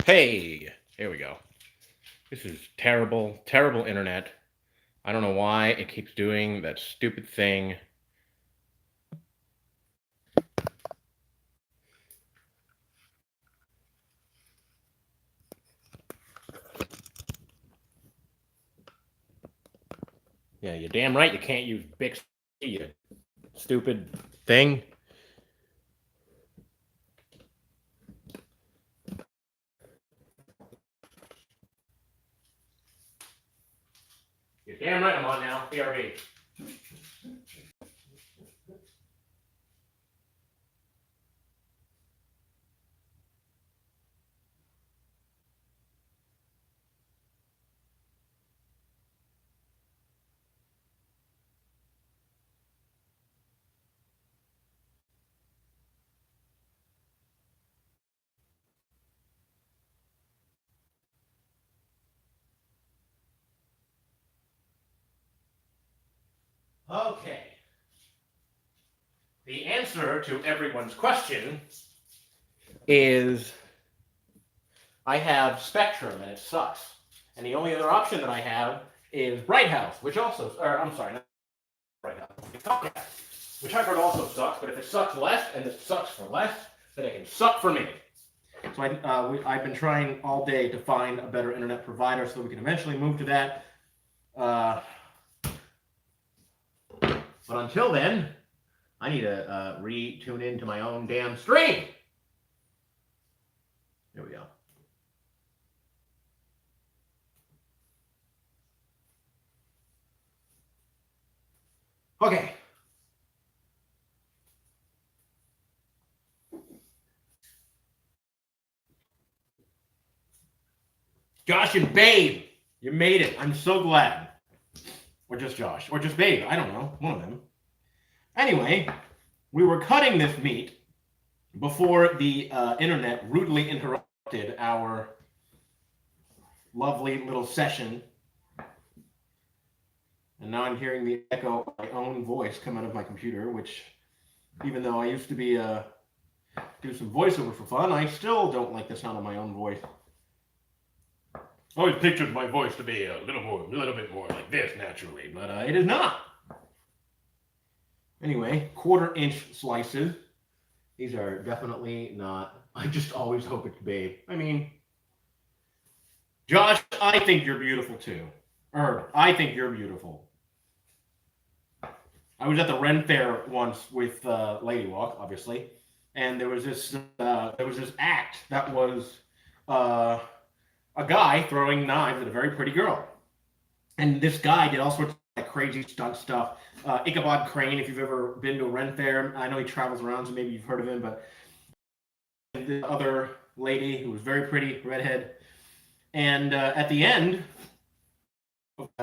Hey, here we go. This is terrible, terrible internet. I don't know why it keeps doing that stupid thing. Yeah, you're damn right you can't use Bixby, you stupid thing. You're damn right I'm on now. BRB. Okay. The answer to everyone's question is I have Spectrum and it sucks. And the only other option that I have is Bright House, which also, or I'm sorry, not Bright House, which I've heard also sucks, but if it sucks less and it sucks for less, then it can suck for me. So I've been trying all day to find a better internet provider so we can eventually move to that. But until then, I need to re-tune into my own damn stream. There we go. Okay. Josh and Babe, you made it. I'm so glad. Or just Josh. Or just Babe. I don't know. One of them. Anyway, we were cutting this meat before the internet rudely interrupted our lovely little session. And now I'm hearing the echo of my own voice come out of my computer, which, even though I used to be do some voiceover for fun, I still don't like the sound of my own voice. I always pictured my voice to be a little bit more like this naturally, but it is not. Anyway, 1/4-inch slices. These are definitely not. I just always hope it's Babe. I mean, Josh, I think you're beautiful too. Or I think you're beautiful. I was at the Ren Fair once with Lady Walk, obviously, and there was this act that was a guy throwing knives at a very pretty girl, and this guy did all sorts of like crazy stunt stuff. Ichabod Crane, if you've ever been to a Ren Fair, I know he travels around, so maybe you've heard of him. But the other lady who was very pretty, redhead, and at the end,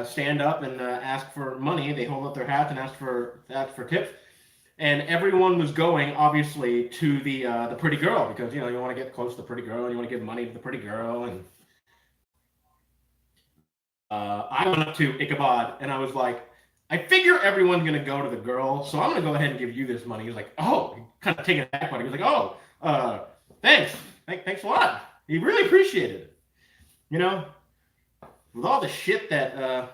stand up and ask for money. They hold up their hat and ask for tips, and everyone was going obviously to the pretty girl because you want to get close to the pretty girl and you want to give money to the pretty girl. And I went up to Ichabod and I was like, I figure everyone's gonna go to the girl, so I'm gonna go ahead and give you this money. He was like, oh, kind of taken aback by it. He was like, oh, thanks a lot. He really appreciated it. With all the shit that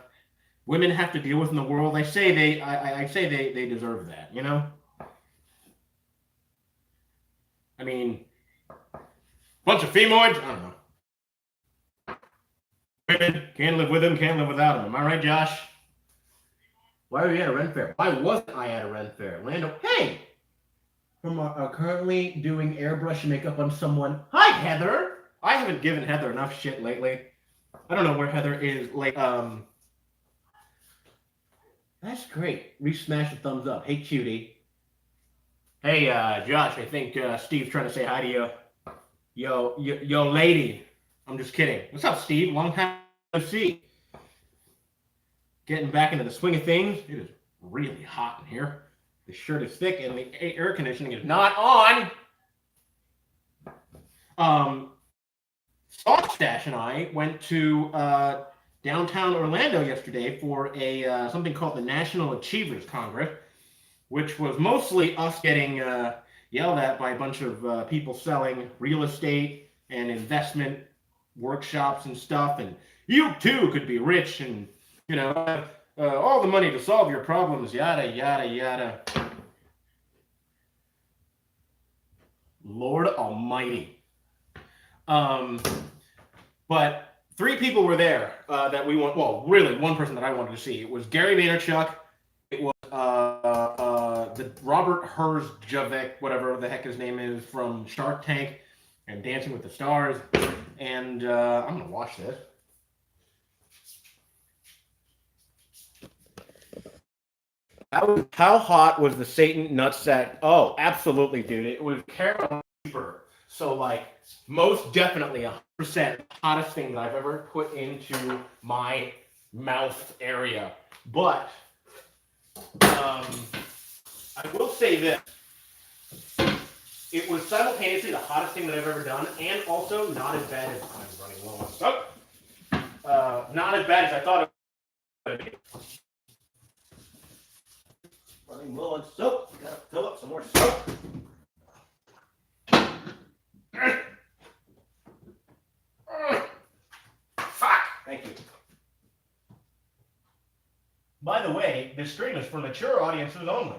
women have to deal with in the world, I say they deserve that. I mean, bunch of femoids. I don't know. Women can't live with them, can't live without them. Am I right, Josh? Why are we at a Ren Fair? Why wasn't I at a Ren Fair? Lando, hey! I'm currently doing airbrush makeup on someone. Hi, Heather! I haven't given Heather enough shit lately. I don't know where Heather is. That's great. Re-smash the thumbs up. Hey, cutie. Hey, Josh, I think Steve's trying to say hi to you. Yo, lady. I'm just kidding. What's up, Steve? Long time no see. Getting back into the swing of things. It is really hot in here. The shirt is thick and the air conditioning is not on. Stash and I went to downtown Orlando yesterday for a something called the National Achievers Congress, which was mostly us getting yelled at by a bunch of people selling real estate and investment workshops and stuff, and you too could be rich and, you know, all the money to solve your problems, yada, yada, yada. Lord Almighty. But 3 people were there that we want. Well, really, one person that I wanted to see. It was Gary Vaynerchuk. It was the Robert Herjavec, whatever the heck his name is, from Shark Tank and Dancing with the Stars. And I'm gonna watch this. How hot was the Satan nutsack? Oh, absolutely, dude. It was Carol Reaper. So, like, most definitely 100% hottest thing that I've ever put into my mouth area. But I will say this. It was simultaneously the hottest thing that I've ever done, and also not as bad as I'm running low on soap. Not as bad as I thought it would be. Running low on soap. Gotta fill up some more soap. Fuck. Thank you. By the way, this stream is for mature audiences only.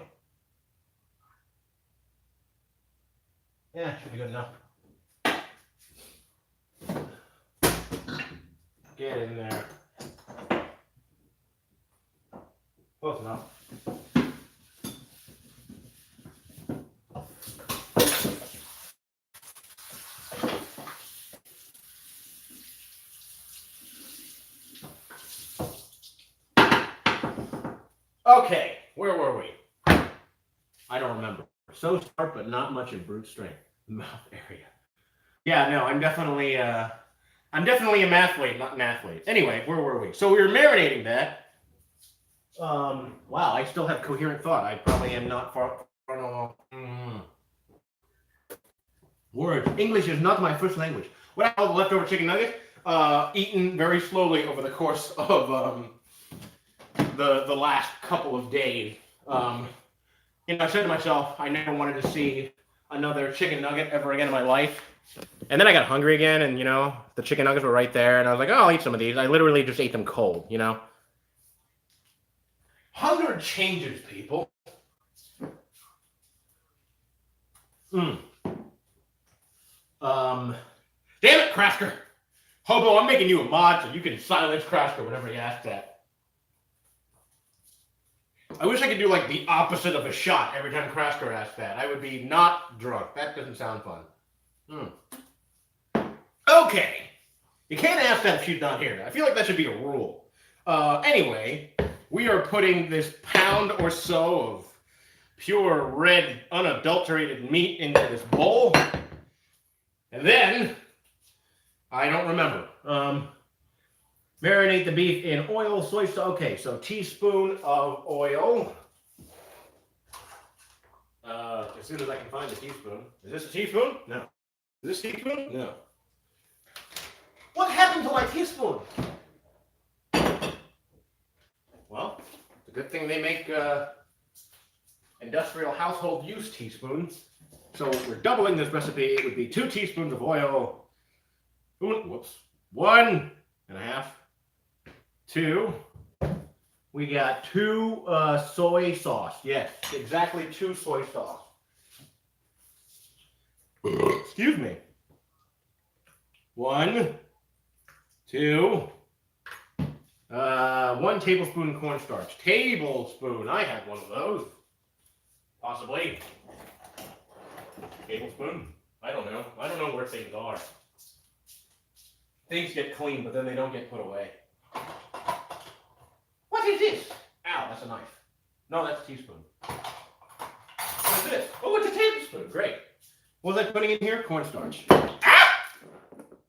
Yeah, should be good enough. Get in there. Close enough. Okay, where were we? I don't remember. So sharp, but not much in brute strength. Mouth area. Yeah, no, I'm definitely a mathlete, not an athlete. Anyway, where were we? So we were marinating that. Wow, I still have coherent thought. I probably am not far along. Words. English is not my first language. What I call the leftover chicken nugget, eaten very slowly over the course of the last couple of days. You know, I said to myself, I never wanted to see another chicken nugget ever again in my life. And then I got hungry again, and, you know, the chicken nuggets were right there, and I was like, oh, I'll eat some of these. I literally just ate them cold, you know? Hunger changes people. Damn it, Crasker. Hobo, I'm making you a mod so you can silence Crasker whenever you ask that. I wish I could do like the opposite of a shot every time Crasker asks that. I would be not drunk. That doesn't sound fun. Okay. You can't ask that if she's not here. I feel like that should be a rule. Anyway, we are putting this pound or so of pure red, unadulterated meat into this bowl. And then, I don't remember. Marinate the beef in oil, soy sauce. Okay, so teaspoon of oil. As soon as I can find the teaspoon. Is this a teaspoon? No. Is this a teaspoon? No. What happened to my teaspoon? Well, it's a good thing they make industrial household use teaspoons. So if we're doubling this recipe, it would be 2 teaspoons of oil. Whoops. 1.5. 2. We got 2 soy sauce. Yes, exactly 2 soy sauce. Excuse me. 1, 2, 1 tablespoon cornstarch. Tablespoon. I had one of those. Possibly. Tablespoon. I don't know. I don't know where things are. Things get clean, but then they don't get put away. What is this? Ow, that's a knife. No, that's a teaspoon. What is this? Oh, it's a tablespoon. Great. What was I putting in here? Cornstarch. Ah!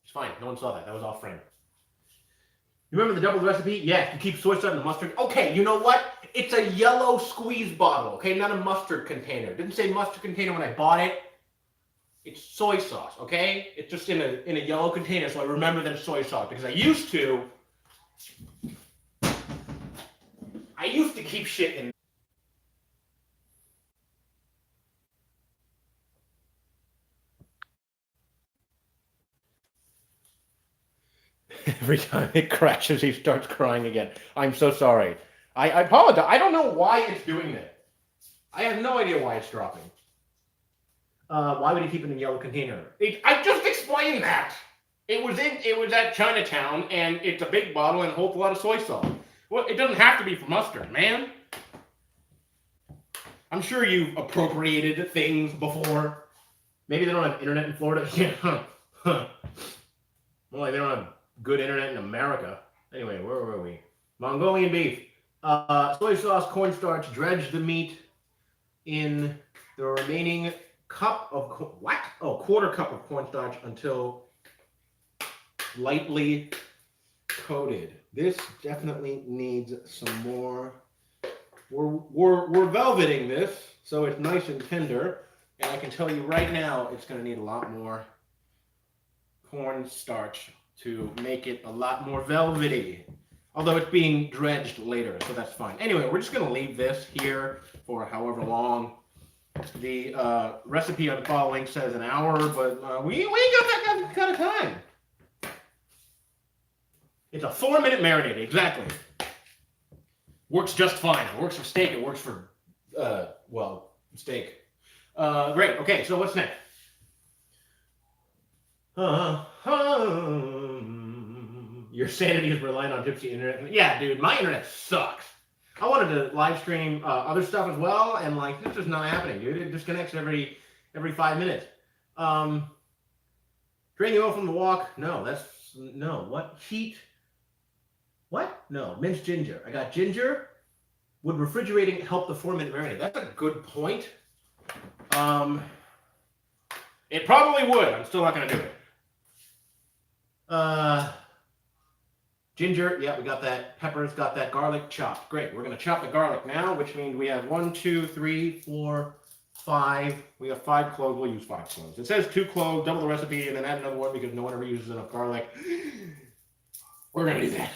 It's fine. No one saw that. That was off frame. You remember the double recipe? Yeah, you keep soy sauce and mustard. Okay, you know what? It's a yellow squeeze bottle, okay? Not a mustard container. It didn't say mustard container when I bought it. It's soy sauce, okay? It's just in a yellow container, so I remember that it's soy sauce because I used to keep shit in. Every time it crashes, he starts crying again. I'm so sorry. I apologize. I don't know why it's doing that. I have no idea why it's dropping. Why would he keep it in a yellow container? I just explained that. It was at Chinatown, and it's a big bottle and holds a lot of soy sauce. Well, it doesn't have to be for mustard, man. I'm sure you've appropriated things before. Maybe they don't have internet in Florida. Yeah. Well, like they don't have good internet in America. Anyway, where were we? Mongolian beef. Soy sauce, cornstarch, dredge the meat in the remaining cup of, what? Oh, quarter cup of cornstarch until lightly coated. This definitely needs some more. We're velveting this so it's nice and tender, and I can tell you right now it's going to need a lot more cornstarch to make it a lot more velvety. Although it's being dredged later, so that's fine. Anyway, we're just going to leave this here for however long. The recipe I'm following says an hour, but we ain't got that kind of time. It's a 4-minute marinade, exactly. Works just fine. It works for steak. It works for, well, steak. Great. Okay, so what's next? Your sanity is relying on Tipsy internet. Yeah, dude, my internet sucks. I wanted to live stream other stuff as well, and like this is not happening, dude. It disconnects every 5 minutes. Drain the oil from the wok. No, what? Heat. What? No, minced ginger. I got ginger. Would refrigerating help the 4-minute marinade? That's a good point. It probably would. I'm still not going to do it. Ginger, yeah, we got that. Peppers, got that. Garlic chopped. Great. We're going to chop the garlic now, which means we have 1, 2, 3, 4, 5. We have 5 cloves. We'll use 5 cloves. It says 2 cloves, double the recipe, and then add another one because no one ever uses enough garlic. We're going to do that.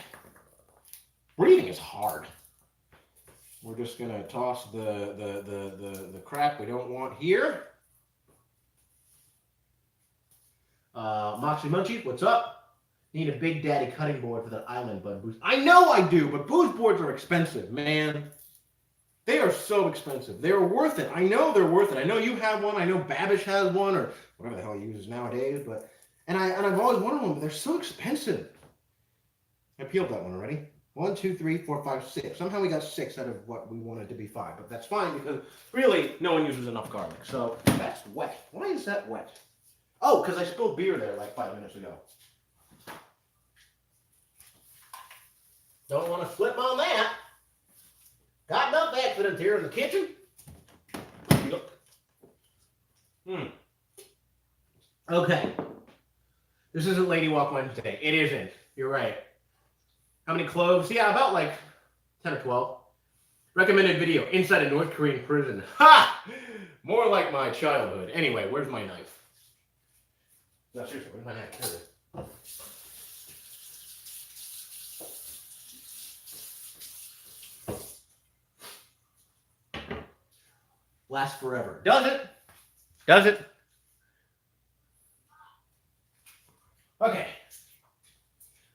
Breathing is hard. We're just going to toss the crap we don't want here. Moxie Munchie, what's up? Need a Big Daddy cutting board for that island bud boost. I know I do, but boost boards are expensive, man. They are so expensive. They're worth it. I know they're worth it. I know you have one. I know Babish has one, or whatever the hell he uses nowadays. But I've always wanted one, but they're so expensive. I peeled that one already. 1, 2, 3, 4, 5, 6. Somehow we got 6 out of what we wanted to be 5, but that's fine because really no one uses enough garlic. So that's wet. Why is that wet? Oh, because I spilled beer there like 5 minutes ago. Don't want to slip on that. Got enough accidents here in the kitchen. Okay. This isn't Lady Walk Wednesday. It isn't. You're right. How many cloves? Yeah, about like 10 or 12. Recommended video. Inside a North Korean prison. Ha! More like my childhood. Anyway, where's my knife? No, seriously, where's my knife? Here it is. Lasts forever. Does it? Does it? Okay.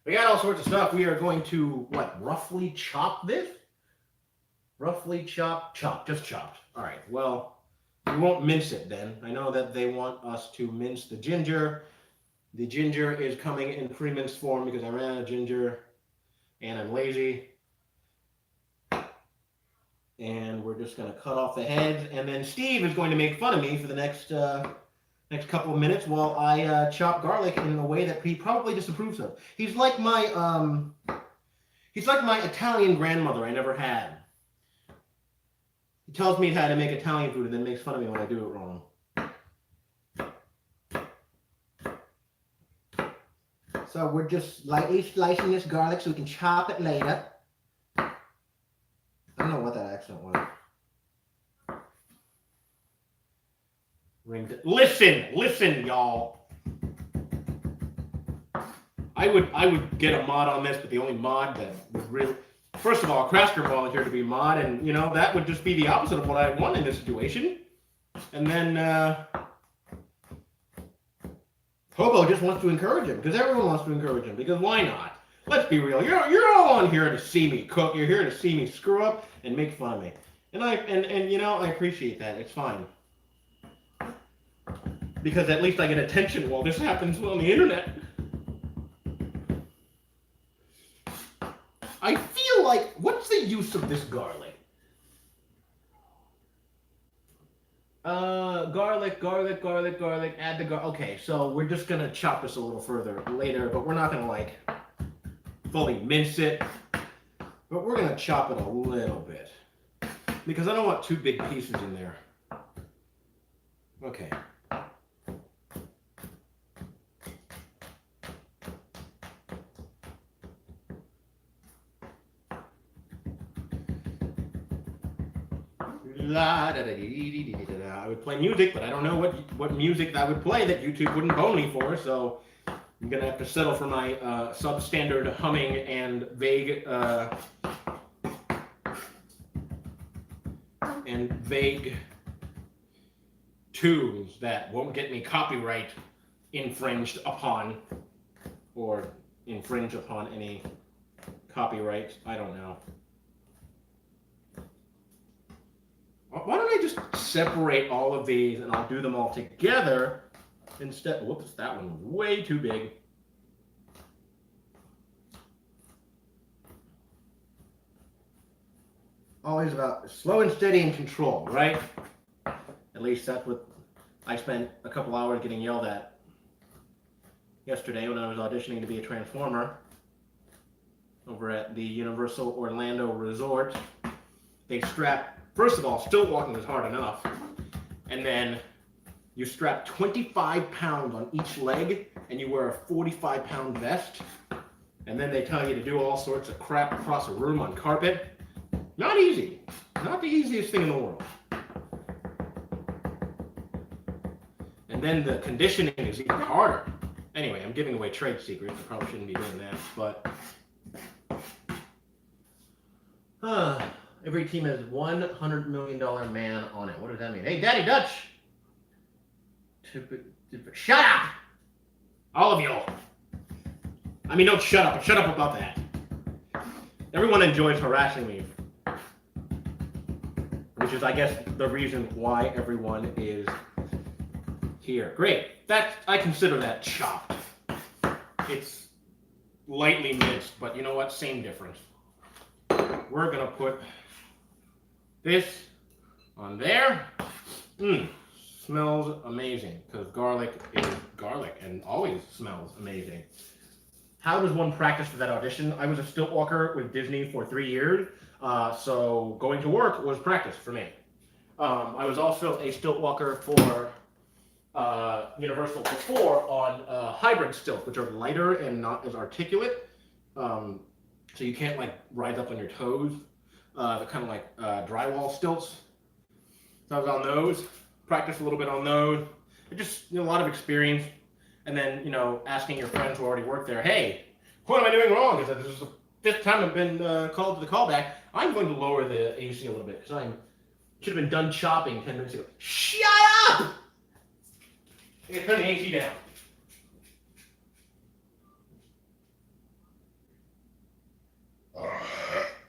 We got all sorts of stuff. We are going to, what, roughly chop this? Roughly chop, just chopped. All right, well, we won't mince it then. I know that they want us to mince the ginger. The ginger is coming in pre-minced form because I ran out of ginger and I'm lazy. And we're just going to cut off the heads. And then Steve is going to make fun of me for the next couple of minutes while I chop garlic in a way that he probably disapproves of. He's like my Italian grandmother I never had. He tells me how to make Italian food and then makes fun of me when I do it wrong. So we're just lightly slicing this garlic so we can chop it later. I don't know what that accent was. Listen, y'all. I would get a mod on this, but the only mod that would really, first of all, Crasker volunteered to be mod, and you know that would just be the opposite of what I want in this situation. And then Hobo just wants to encourage him because everyone wants to encourage him because why not? Let's be real. You're all on here to see me cook. You're here to see me screw up and make fun of me. And I appreciate that. It's fine. Because at least I get attention while this happens on the internet. I feel like, what's the use of this garlic? Garlic, add the garlic. Okay, so we're just gonna chop this a little further later, but we're not gonna like fully mince it. But we're gonna chop it a little bit. Because I don't want two big pieces in there. Okay. I would play music, but I don't know what music I would play that YouTube wouldn't bone me for, so I'm gonna have to settle for my substandard humming and vague tunes that won't get me copyright infringed upon or infringe upon any copyright. I don't know. Why don't I just separate all of these and I'll do them all together instead. Whoops, that one was way too big. Always about slow and steady and control, right? At least that's what I spent a couple hours getting yelled at yesterday when I was auditioning to be a Transformer over at the Universal Orlando Resort. They strapped, first of all, stilt walking is hard enough, and then you strap 25 pounds on each leg and you wear a 45-pound vest, and then they tell you to do all sorts of crap across a room on carpet. Not easy. Not the easiest thing in the world. And then the conditioning is even harder. Anyway, I'm giving away trade secrets. I probably shouldn't be doing that, but every team has $100 million man on it. What does that mean? Hey, Daddy Dutch! Shut up! All of you. I mean, don't shut up, but shut up about that. Everyone enjoys harassing me. Which is, I guess, the reason why everyone is here. Great. I consider that chopped. It's lightly minced, but you know what? Same difference. We're going to put this on there. Smells amazing because garlic is garlic and always smells amazing. How does one practice for that audition? I was a stilt walker with Disney for 3 years, so going to work was practice for me. I was also a stilt walker for Universal before on hybrid stilts, which are lighter and not as articulate, so you can't like rise up on your toes. They're kind of like drywall stilts. So I was on those, practiced a little bit on those. Just a lot of experience. And then, asking your friends who already work there, hey, what am I doing wrong? Because this is the 5th time I've been called to the callback. I'm going to lower the AC a little bit because I should have been done chopping 10 minutes ago. Shut up! Okay, turn the AC down.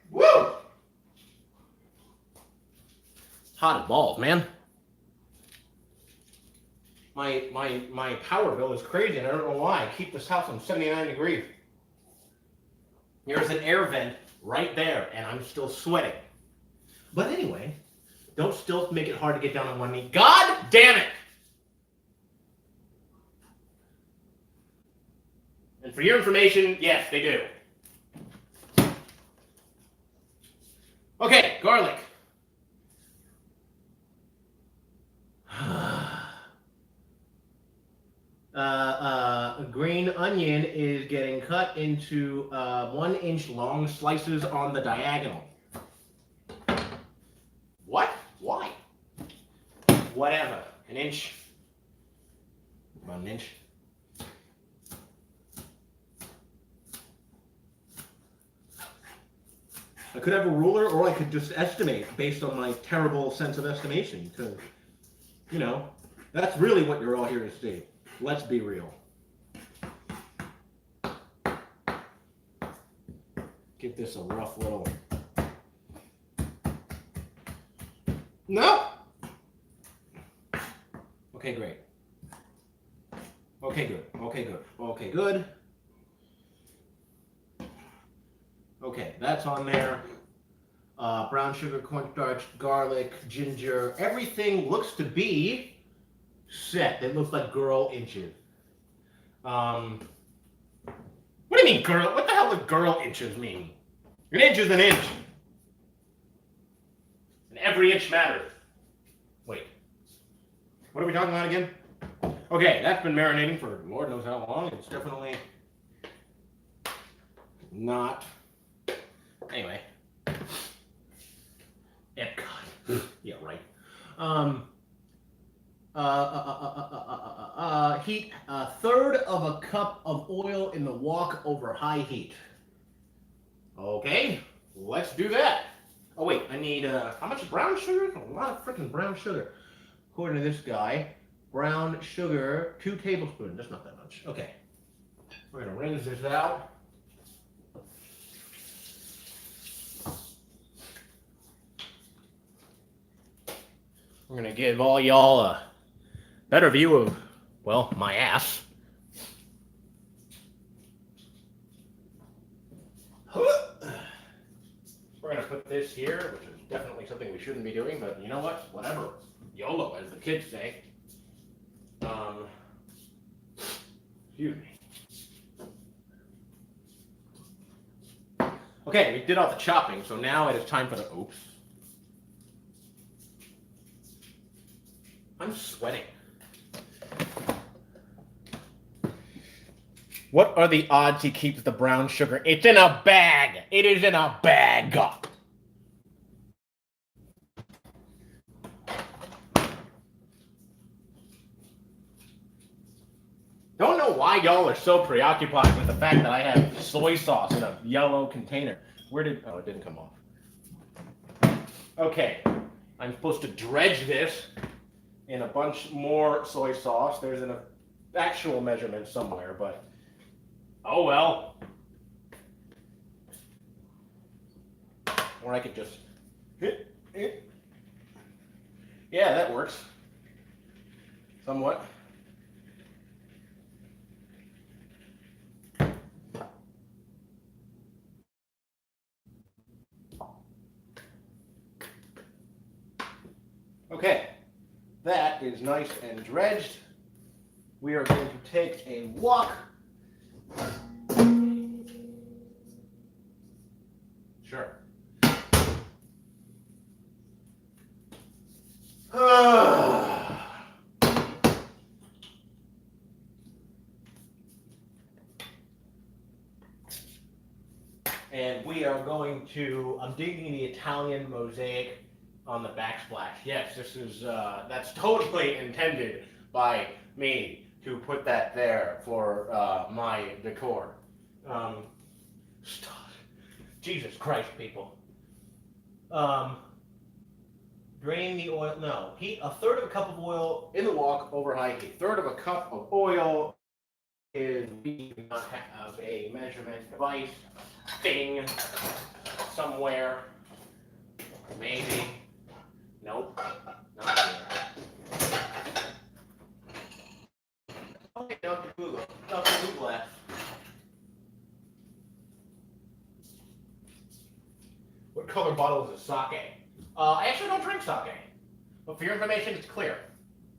Woo! Hot as balls, man. My power bill is crazy, and I don't know why. I keep this house on 79 degrees. There's an air vent right there, and I'm still sweating. But anyway, don't still make it hard to get down on one knee. God damn it! And for your information, yes, they do. Okay, garlic. Green onion is getting cut into 1-inch long slices on the diagonal. What? Why? Whatever. An inch. About an inch. I could have a ruler, or I could just estimate based on my terrible sense of estimation, because, that's really what you're all here to see. Let's be real. give this a rough little. No. Okay, great. Okay, good. Okay, good. Okay, good. Okay, that's on there. Brown sugar, cornstarch, garlic, ginger. Everything looks to be set. It looks like girl inches. What do you mean girl? What the hell does girl inches mean? An inch is an inch. And every inch matters. Wait. What are we talking about again? Okay, that's been marinating for Lord knows how long. It's definitely not. Anyway. Epcot. Yeah, right. Heat a third of a cup of oil in the wok over high heat. Okay, let's do that. Oh wait, I need how much brown sugar? A lot of freaking brown sugar. According to this guy, brown sugar, 2 tablespoons. That's not that much. Okay, we're gonna rinse this out. We're gonna give all y'all a better view of, well, my ass. We're gonna put this here, which is definitely something we shouldn't be doing, but you know what? Whatever. YOLO, as the kids say. Excuse me. Okay, we did all the chopping, so now it is time for the oops. I'm sweating. What are the odds he keeps the brown sugar? It's in a bag. It is in a bag. Don't know why y'all are so preoccupied with the fact that I have soy sauce in a yellow container. Where did, oh, it didn't come off. Okay, I'm supposed to dredge this in a bunch more soy sauce. There's an actual measurement somewhere, but oh well. Or I could just hit it. Yeah, that works. Somewhat. Okay, that is nice and dredged. We are going to take a wok. Sure. And we are going to, I'm digging the Italian mosaic on the backsplash. Yes, this is, that's totally intended by me to put that there for my decor. Stop. Jesus Christ, people. Drain the oil, no. Heat a third of a cup of oil in the wok over high heat. Third of a cup of oil is, we do not have a measurement device thing somewhere. Maybe. Nope. Not here. Okay, Dr. Google. Dr. Google that. What color bottle is a sake? I actually don't drink sake. But for your information, it's clear.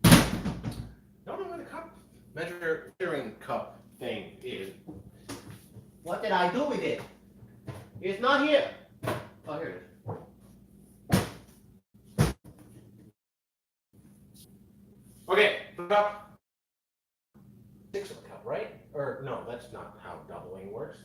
Don't know where the cup measuring cup thing is. What did I do with it? It's not here. Oh, here it is. Okay, cup. 6 of a cup, right? Or no, that's not how doubling works.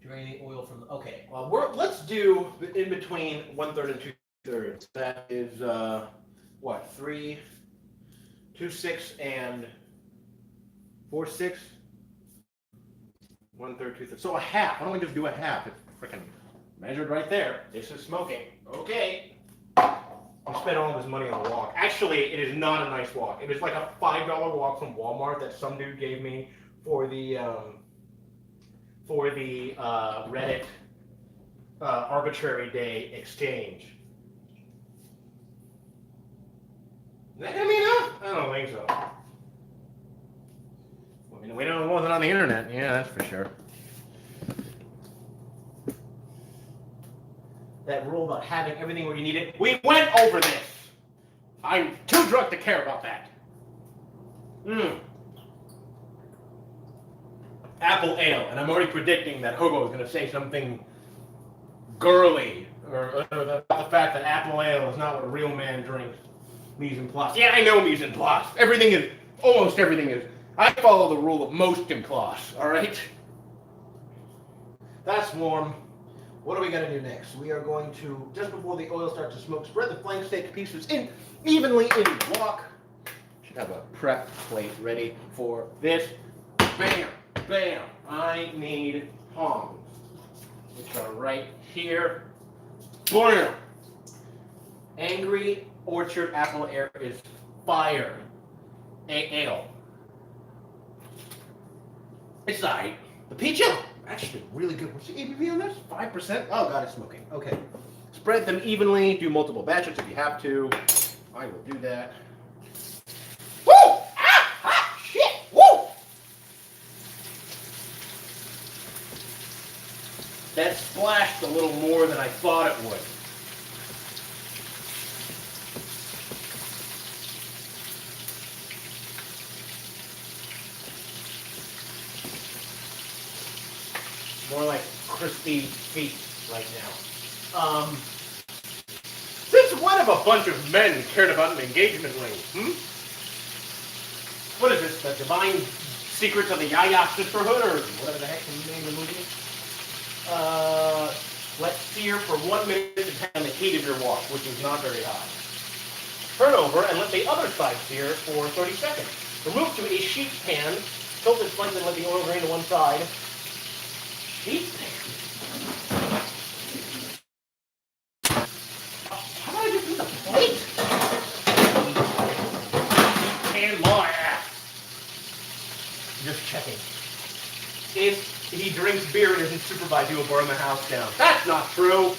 Drain the oil from the, okay. Well, let's do in between 1/3 and 2/3. That is what, 3, 2, 6, and 4, 6. 1/3, 2/3. So a half. Why don't we just do a half? It's freaking measured right there. This is smoking. Okay. Let's spent all of his money on a walk. Actually, it is not a nice walk. It is like a $5 walk from Walmart that some dude gave me for the Reddit arbitrary day exchange. Is that gonna be enough? I don't think so. I mean, we know it wasn't on the internet. Yeah, that's for sure. That rule about having everything where you need it. We went over this. I'm too drunk to care about that. Apple ale, and I'm already predicting that Hobo is going to say something girly, or about the fact that apple ale is not what a real man drinks. Mise en place. Yeah, I know mise en place. Almost everything is. I follow the rule of most en place, all right? That's warm. What do we got to do next? We are going to, just before the oil starts to smoke, spread the flank steak pieces evenly in the wok. Should have a prep plate ready for this. Bam, bam. I need tongs, which are right here. Bam. Angry Orchard apple ale is fire. Ale. It's alright. The peach ale. Actually, really good. What's the ABV on this? 5%? Oh, God, it's smoking. Okay. Spread them evenly. Do multiple batches if you have to. I will do that. Woo! Ah! Ah! Shit! Woo! That splashed a little more than I thought it would. More like crispy feet right now. Since when have a bunch of men cared about an engagement ring? What is this? The Divine Secrets of the Yaya Sisterhood, or whatever the heck the name of the movie? Let's sear for 1 minute depending on the heat of your wok, which is not very high. Turn over and let the other side sear for 30 seconds. Remove to a sheet pan. Tilt it slightly and let the oil drain to one side. Sheet pan? How about I just use a plate? Sheet pan my ass. Just checking. If he drinks beer and isn't supervised, he will burn the house down. That's not true.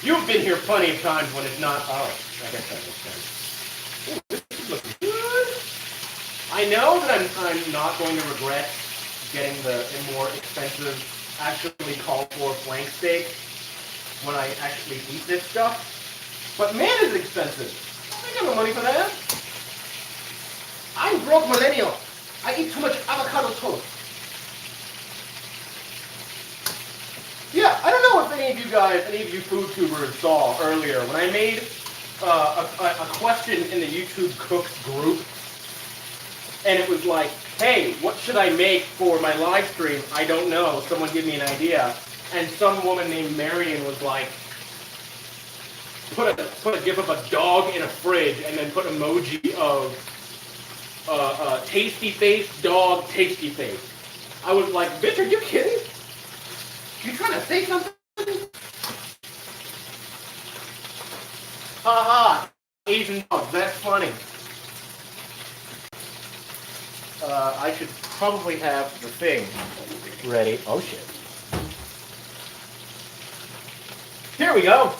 You've been here plenty of times when it's not. Oh, I guess that makes sense. Ooh, this looks good. I know that I'm not going to regret getting the more expensive, actually called for flank steak when I actually eat this stuff. But man, it's expensive. I got no money for that. I'm broke millennial. I eat too much avocado toast. Yeah, I don't know if any of you food tubers saw earlier when I made a question in the YouTube Cooks group, and it was like, hey, what should I make for my live stream? I don't know. Someone give me an idea. And some woman named Marion was like, put a gif of a dog in a fridge and then put emoji of tasty face, dog, tasty face. I was like, bitch, are you kidding? You trying to say something? Haha, Asian dog, that's funny. I should probably have the thing ready. Oh shit. Here we go.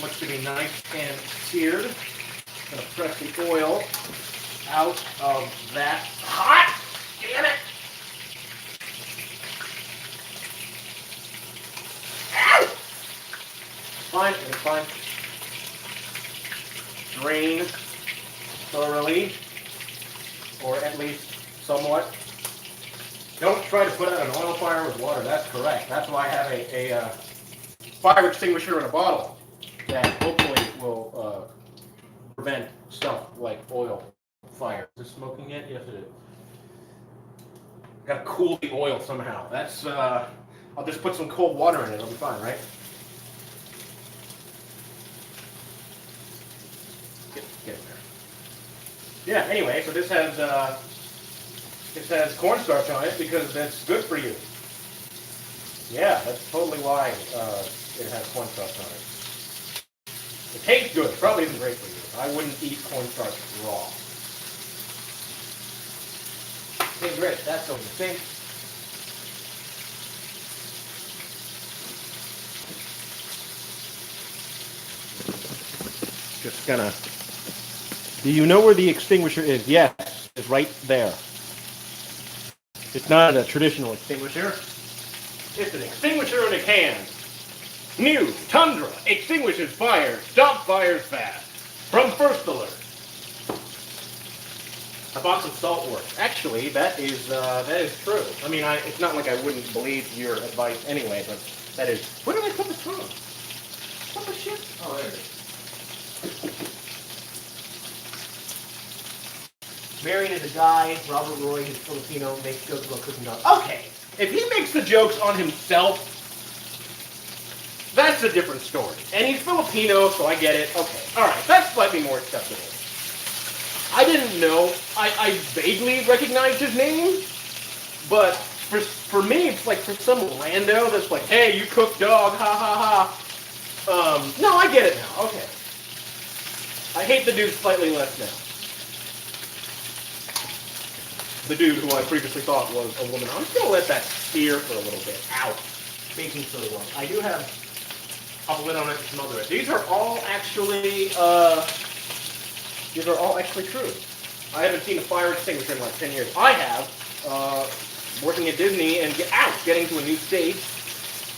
Looks to be nice and seared. Gonna press the oil out of that. Hot! Damn it! Ow! Fine, it's fine. Drain thoroughly, or at least somewhat. Don't try to put out an oil fire with water. That's correct. That's why I have a fire extinguisher in a bottle that hopefully will prevent stuff like oil fire. Is this smoking yet? Yes, it is. Got to cool the oil somehow. That's I'll just put some cold water in it. It'll be fine, right? Get in there. Yeah. Anyway, so this has cornstarch on it because that's good for you. Yeah, that's totally why it has cornstarch on it. It tastes good. Probably isn't great for you. I wouldn't eat cornstarch raw. Okay, great. That's going to sink. Just gonna. Do you know where the extinguisher is? Yes, it's right there. It's not a traditional extinguisher. It's an extinguisher in a can. New Tundra extinguishes fires. Stop fires fast. From First Alert. A box of salt works. Actually, that is true. I mean, it's not like I wouldn't believe your advice anyway, but that is. Where did I put the tongue? What the shit? Oh, there it is. Marion is a guy. Robert Roy, he's Filipino, makes jokes about cooking dogs. Okay, if he makes the jokes on himself, that's a different story. And he's Filipino, so I get it. Okay, all right, that's slightly more acceptable. I didn't know. I vaguely recognized his name, but for me, it's like for some rando that's like, hey, you cook dog, ha ha ha. No, I get it now. Okay. I hate the dude slightly less now. The dude who I previously thought was a woman. I'm just going to let that sear for a little bit. Ow. Baking soda one. I do have a lid on it and smother it. These are all actually true. I haven't seen a fire extinguisher in like 10 years. I have, working at Disney and getting to a new state.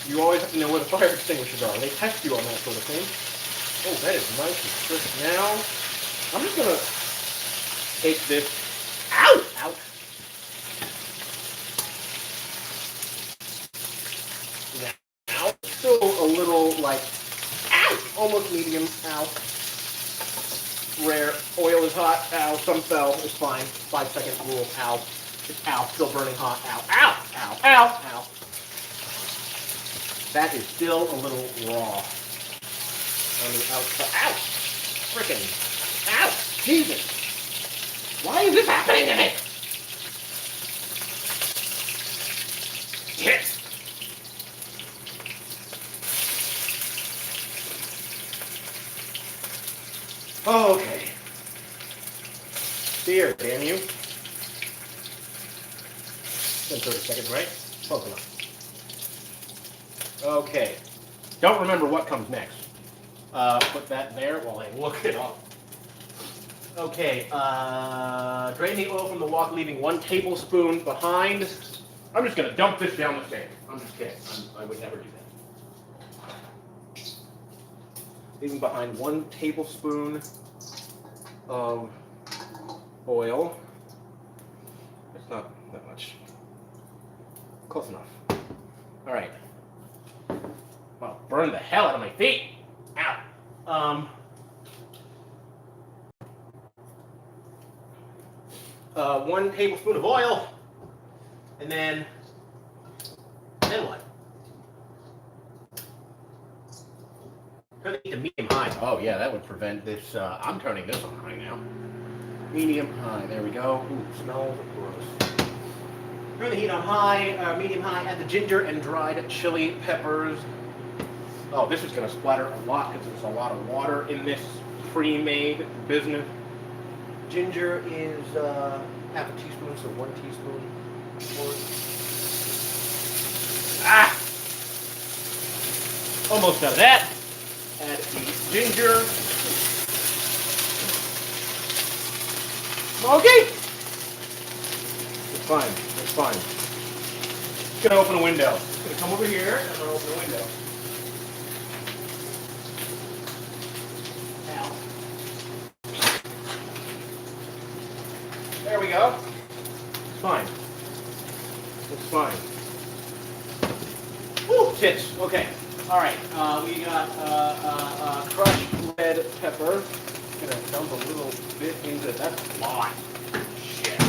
You always have to know where the fire extinguishers are. They test you on that sort of thing. Oh, that is nice and crisp now. I'm just going to take this. Ow! Ouch. Now, it's still a little like, ow! Almost medium. Ow. Rare. Oil is hot. Ow. Some fell. It's fine. 5 second rule. Ow. It's ow. Still burning hot. Ow. Ow. Ow. Ow. Ow. That is still a little raw. On the outside. Ow! Frickin'. Ow! Jesus! Why is this happening to me? Yes! Okay. Here, damn you. Been 30 seconds, right? Close enough. Okay. Don't remember what comes next. Put that there while I look it up. Okay, drain the oil from the wok, leaving 1 tablespoon behind. I'm just going to dump this down the sink. I'm just kidding. I would never do that. Leaving behind 1 tablespoon of oil. It's not that much. Close enough. All right. Wow, burned the hell out of my feet. Ow. 1 tablespoon of oil, and then what? Turn it to medium high. Oh yeah, that would prevent this. I'm turning this on right now. Medium high. There we go. Ooh, smells gross. Turn the heat on high, medium high. Add the ginger and dried chili peppers. Oh, this is going to splatter a lot because there's a lot of water in this pre-made business. Ginger is half a teaspoon, so 1 teaspoon. Almost done that. Add the ginger. Okay. It's fine. It's fine. Just gonna open a window. Just gonna come over here and I'm gonna open a window. There we go. It's fine. It's fine. Woo, tits. Okay. All right. We got crushed red pepper. Gonna dump a little bit into it. That's a lot. Shit.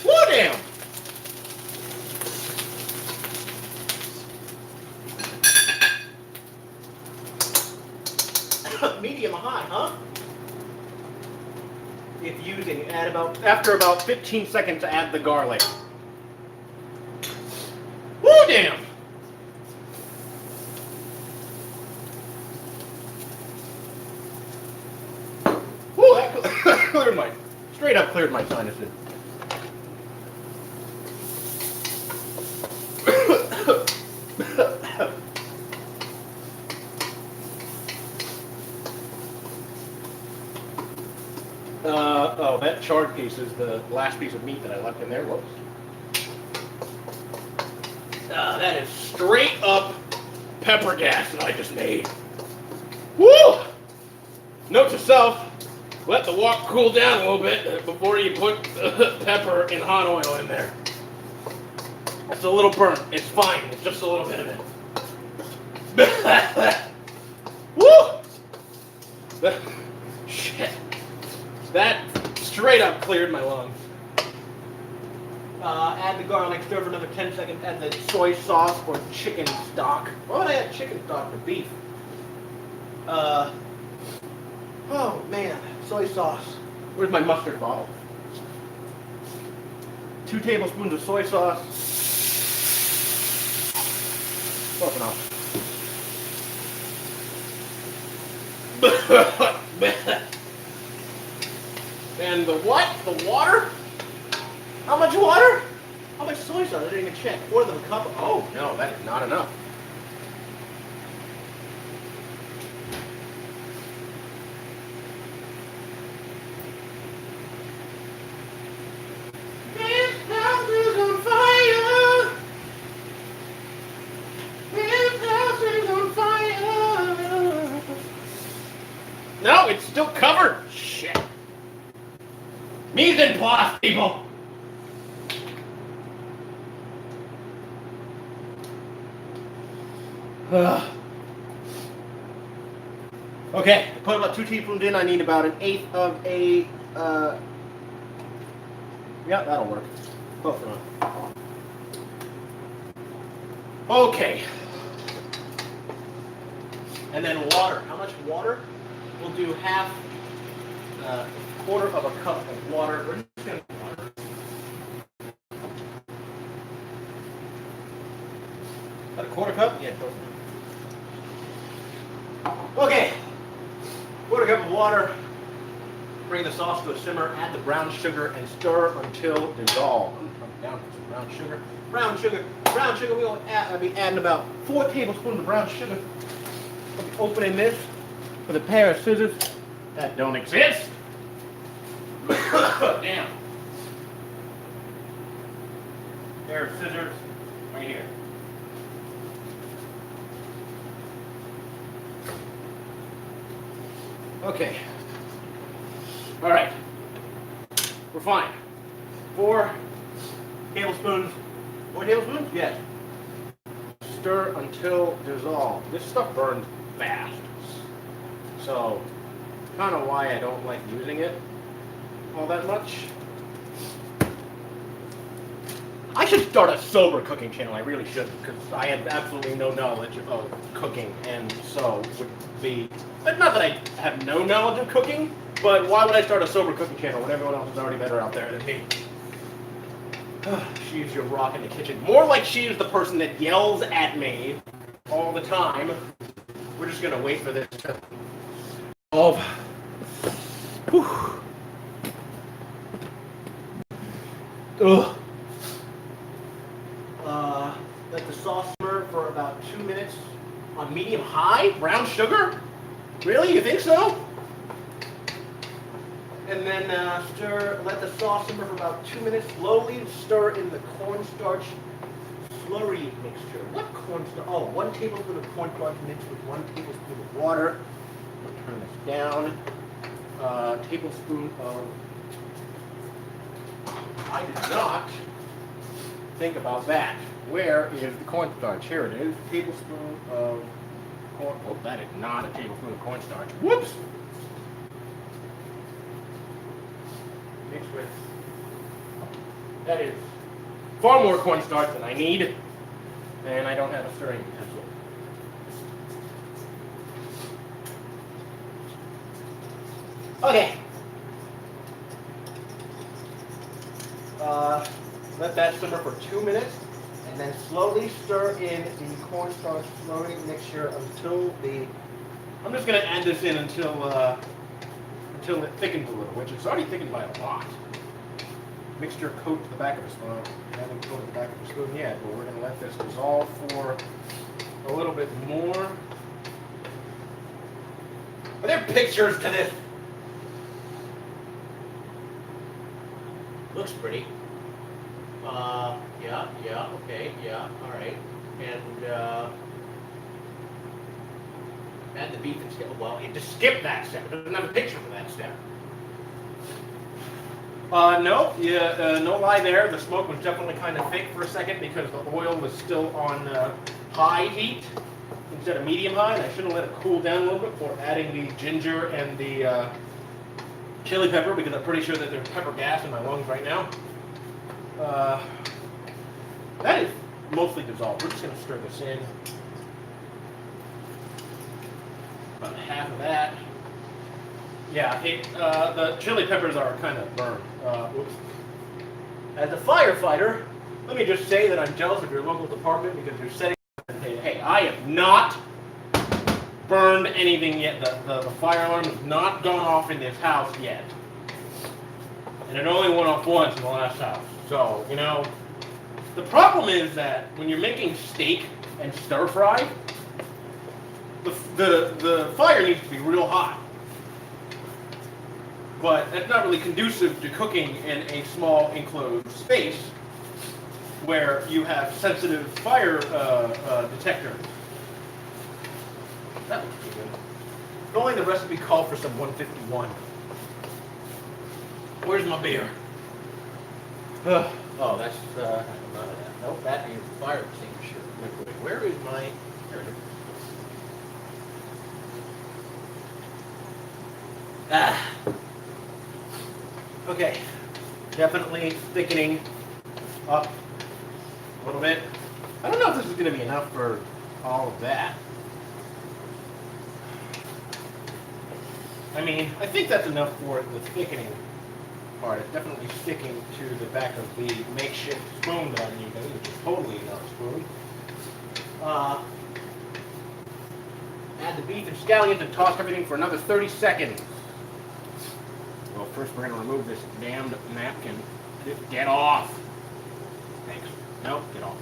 Woo, damn. Medium high, huh? If using, after about 15 seconds, add the garlic. damn. Woo, that cleared my, straight up cleared my sinuses. Oh, that chard piece is the last piece of meat that I left in there. Whoops. That is straight up pepper gas that I just made. Woo! Note to self, let the wok cool down a little bit before you put pepper and hot oil in there. It's a little burnt. It's fine. It's just a little bit of it. Woo! Shit. That straight up cleared my lungs. Add the garlic, stir for another 10 seconds, add the soy sauce or chicken stock. Why would I add chicken stock to beef? Oh man, soy sauce. Where's my mustard bottle? 2 tablespoons of soy sauce. Close enough. And the what? The water? How much water? How much soy sauce? I didn't even check. 1/4 of a cup. Oh no, that is not enough. This house is on fire. This house is on fire. No, it's still covered. Shit. Mise en place, people. Okay, I put about 2 teaspoons in. I need about 1/8 of a. Yeah, that'll work. Close enough. Okay. And then water. How much water? We'll do half. 1/4 of a cup of water. We're just gonna water. About a 1/4 cup? Yeah, close enough. Okay. 1/4 cup of water. Bring the sauce to a simmer. Add the brown sugar and stir until dissolved. Down for some brown sugar. Brown sugar. Brown sugar. We'll be adding about 4 tablespoons of brown sugar. I'll be opening this with a pair of scissors that don't exist. Damn. Pair of scissors right here. Okay. All right. We're fine. 4 tablespoons. 4 tablespoons? Yes. Stir until dissolved. This stuff burns fast. So, kind of why I don't like using it all that much. I should start a sober cooking channel. I really should, because I have absolutely no knowledge of cooking, and so would be, not that I have no knowledge of cooking, but why would I start a sober cooking channel when everyone else is already better out there than me? She's your rock in the kitchen. More like she is the person that yells at me all the time. We're just gonna wait for this to dissolve. Ugh. Let the sauce simmer for about 2 minutes on medium high. Brown sugar? Really? You think so? And then let the sauce simmer for about 2 minutes. Slowly stir in the cornstarch slurry mixture. What cornstarch? Oh, 1 tablespoon of cornstarch mixed with 1 tablespoon of water. We'll turn this down. Tablespoon of. I did not think about that. Where is the cornstarch? Here it is. Tablespoon of corn. Oh, that is not a tablespoon of cornstarch. Whoops. Mixed with. That is far more cornstarch than I need, and I don't have a stirring utensil. Okay. Let that simmer for 2 minutes, and And then slowly stir in the cornstarch slurry mixture until the... I'm just going to add this in until it thickens a little, which it's already thickened by a lot. Mixture coat to the back of the spoon. I haven't coated the back of the spoon yet, but we're going to let this dissolve for a little bit more. Are there pictures to this? Looks pretty. Yeah, okay, yeah, all right. And add the beef and skip. Well, you just skip that step. It doesn't have a picture for that step. No, no lie there. The smoke was definitely kind of thick for a second because the oil was still on high heat instead of medium high, and I should have let it cool down a little bit before adding the ginger and the chili pepper, because I'm pretty sure that there's pepper gas in my lungs right now. That is mostly dissolved. We're just going to stir this in. About half of that. Yeah, the chili peppers are kind of burned. Whoops. As a firefighter, let me just say that I'm jealous of your local department because you're setting up and saying, hey, I have not burned anything yet. The fire alarm has not gone off in this house yet. And it only went off once in the last house. So, you know, the problem is that when you're making steak and stir fry, the fire needs to be real hot. But that's not really conducive to cooking in a small enclosed space where you have sensitive fire detectors. That looks pretty good. If only the recipe called for some 151. Where's my beer? Oh, that's none of that. Nope, that is fire extinguisher liquid. Where is my... There it is. Ah. Okay, definitely thickening up a little bit. I don't know if this is going to be enough for all of that. I mean, I think that's enough for the thickening part. It's definitely sticking to the back of the makeshift spoon that I'm using, which is totally not a spoon. Add the beef and scallions and toss everything for another 30 seconds. Well, first we're going to remove this damned napkin. Get off. Thanks. Nope, get off.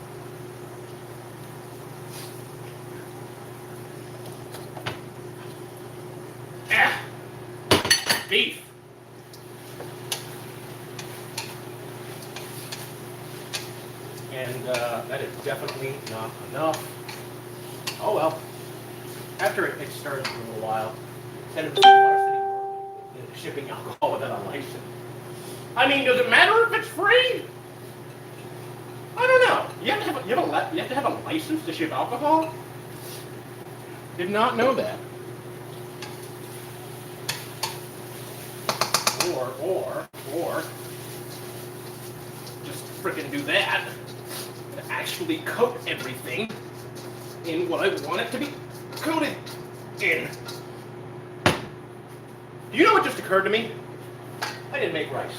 Ah! Beef. And that is definitely not enough. Oh well. After it stirs for a little while, send it to the water city shipping alcohol without a license. I mean, does it matter if it's free? I don't know. You have to have a license to ship alcohol? Did not know that. Or just frickin' do that and actually coat everything in what I want it to be coated in. Do you know what just occurred to me? I didn't make rice.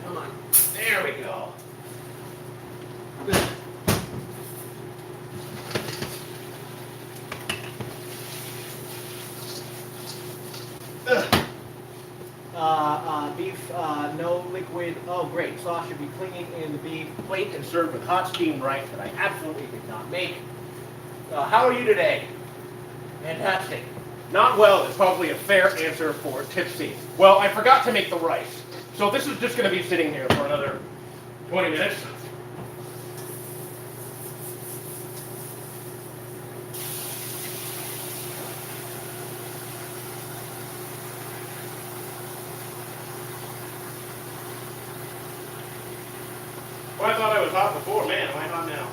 Come on. There we go. Beef, no liquid. Oh, great. Sauce should be clinging in the beef plate and served with hot steamed rice that I absolutely did not make. How are you today? Fantastic. Not well is probably a fair answer for Tipsy. Well, I forgot to make the rice. So this is just going to be sitting here for another 20 minutes. thought I was hot before. Man, am I hot now?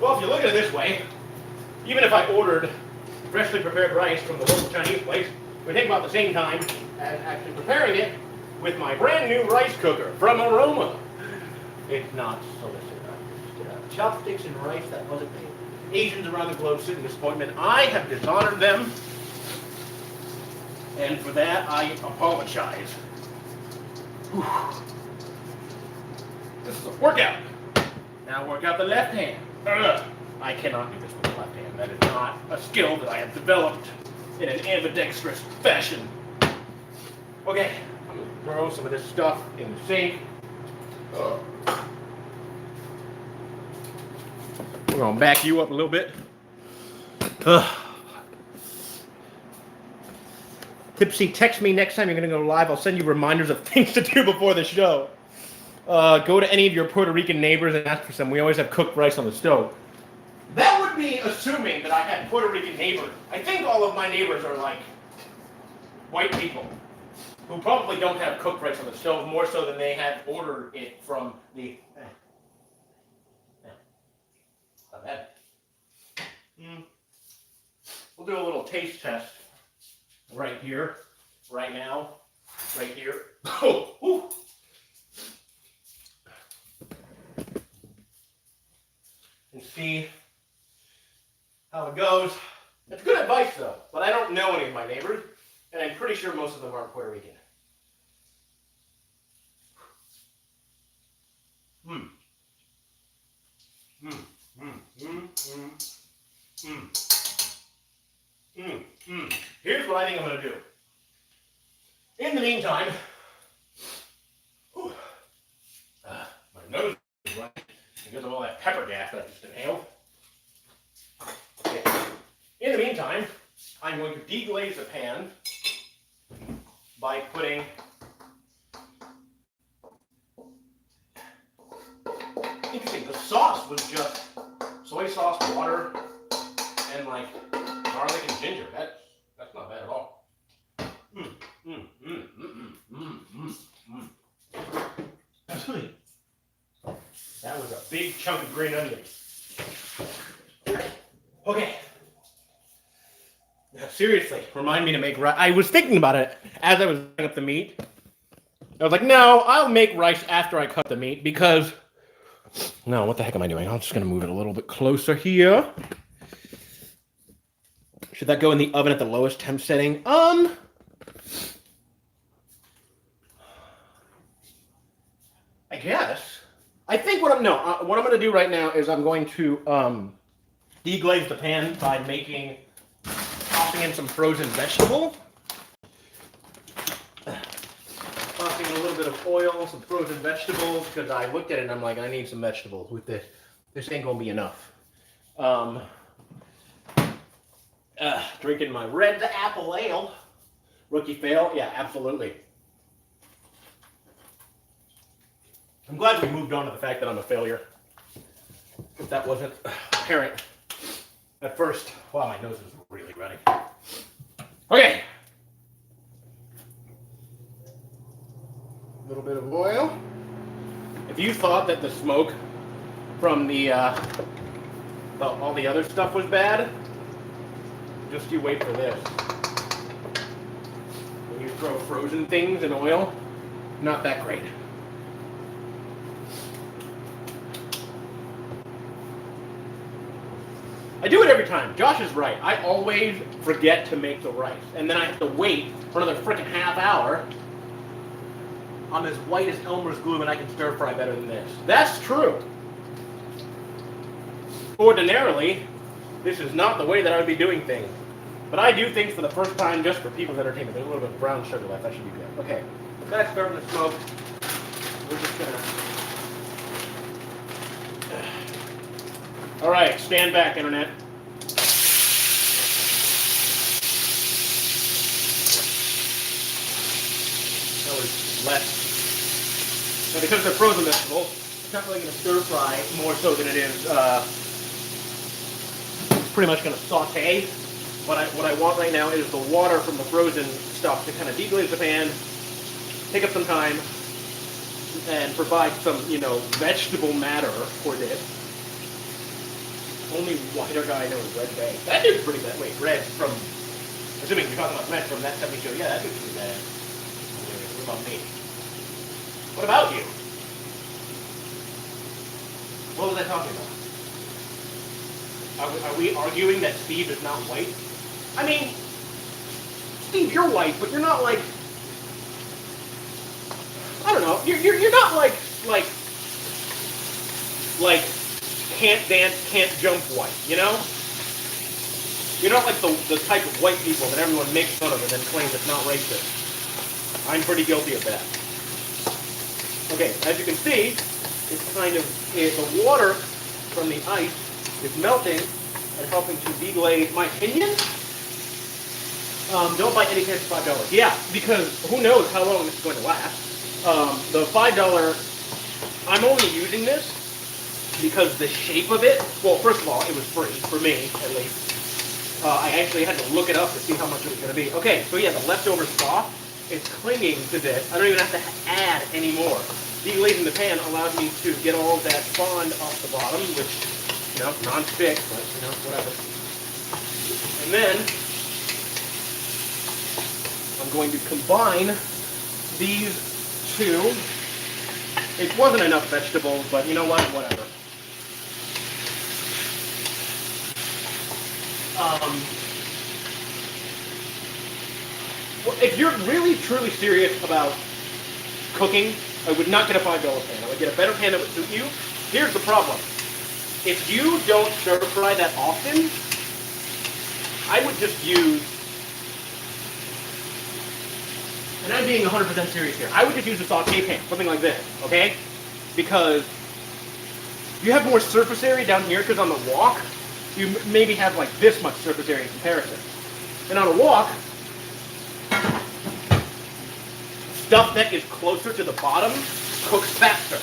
Well, if you look at it this way, even if I ordered freshly prepared rice from the local Chinese place, it would take about the same time as actually preparing it with my brand new rice cooker from Aroma. It's not delicious. Chopsticks and rice, that wasn't me. Asians around the globe sit in disappointment. I have dishonored them, and for that I apologize. Whew. This is a workout. Now work out the left hand. I cannot do this with the left hand. That is not a skill that I have developed in an ambidextrous fashion. Okay, I'm going to throw some of this stuff in the sink. We're going to back you up a little bit. Tipsy, text me next time you're going to go live. I'll send you reminders of things to do before the show. Go to any of your Puerto Rican neighbors and ask for some. We always have cooked rice on the stove. That would be assuming that I had Puerto Rican neighbors. I think all of my neighbors are like white people who probably don't have cooked rice on the stove more so than they had ordered it from the... Not bad. We'll do a little taste test right here, right now, right here. Oh, ooh. And see how it goes. It's good advice though, but I don't know any of my neighbors, and I'm pretty sure most of them aren't Puerto Rican. Here's what I think I'm going to do. In the meantime, my nose is running because of all that pepper gas that I just inhaled. Okay. In the meantime, I'm going to deglaze the pan by putting interesting, the sauce was just soy sauce, water, and like garlic and ginger. That's not bad at all. That was a big chunk of green onion. Okay. Now, seriously, remind me to make rice. I was thinking about it as I was cutting up the meat. I was like, no, I'll make rice after I cut the meat because... No, what the heck am I doing? I'm just going to move it a little bit closer here. Should that go in the oven at the lowest temp setting? I guess. I think what I'm going to do right now is I'm going to deglaze the pan by tossing in some frozen vegetable. Tossing in a little bit of oil, some frozen vegetables, because I looked at it and I'm like, I need some vegetables with this. This ain't going to be enough. Drinking my red apple ale. Rookie fail? Yeah, absolutely. I'm glad we moved on to the fact that I'm a failure. If that wasn't apparent at first. Wow, my nose is really running. Okay. A little bit of oil. If you thought that the smoke from all the other stuff was bad, just you wait for this. When you throw frozen things in oil, not that great. I do it every time. Josh is right. I always forget to make the rice. And then I have to wait for another freaking half hour. I'm as white as Elmer's glue and I can stir fry better than this. That's true. Ordinarily, this is not the way that I would be doing things. But I do things for the first time just for people's entertainment. There's a little bit of brown sugar left. That should be good. Okay. That's starting to smoke. We're just going to... All right, stand back, Internet. less. Now, because they're frozen vegetables, it's not really going to stir fry more so than it is. It's pretty much going to saute. But what I want right now is the water from the frozen stuff to kind of deglaze the pan, take up some time, and provide some, vegetable matter for this. Only whiter guy knows Red Bay. That dude's pretty bad. Wait, Red from, assuming you're talking about Red from that 70 show. Yeah, that dude's pretty bad. What about me? What about you? What was I talking about? Are we arguing that Steve is not white? I mean, Steve, you're white, but you're not like, I don't know, you're not like can't dance, can't jump white, you know? You're not like the type of white people that everyone makes fun of and then claims it's not racist. I'm pretty guilty of that. Okay, as you can see, it's kind of, the water from the ice is melting and helping to deglaze, my opinion. Don't buy any cans for $5. Yeah, because who knows how long this is going to last. The $5, I'm only using this because the shape of it, well, first of all, it was free, for me, at least. I actually had to look it up to see how much it was going to be. Okay, so yeah, the leftover sauce is clinging to this. I don't even have to add any more. Deglazing the pan allows me to get all of that fond off the bottom, which, non-stick, but, whatever. And then, I'm going to combine these two. It wasn't enough vegetables, but you know what? Whatever. Well, if you're really, truly serious about cooking, I would not get a $5 pan. I would get a better pan that would suit you. Here's the problem. If you don't stir fry that often, I would just use, and I'm being 100% serious here, I would just use a saute pan, something like this, okay? Because you have more surface area down here, because on the wok, you maybe have like this much surface area in comparison. And on a wok, stuff that is closer to the bottom cooks faster.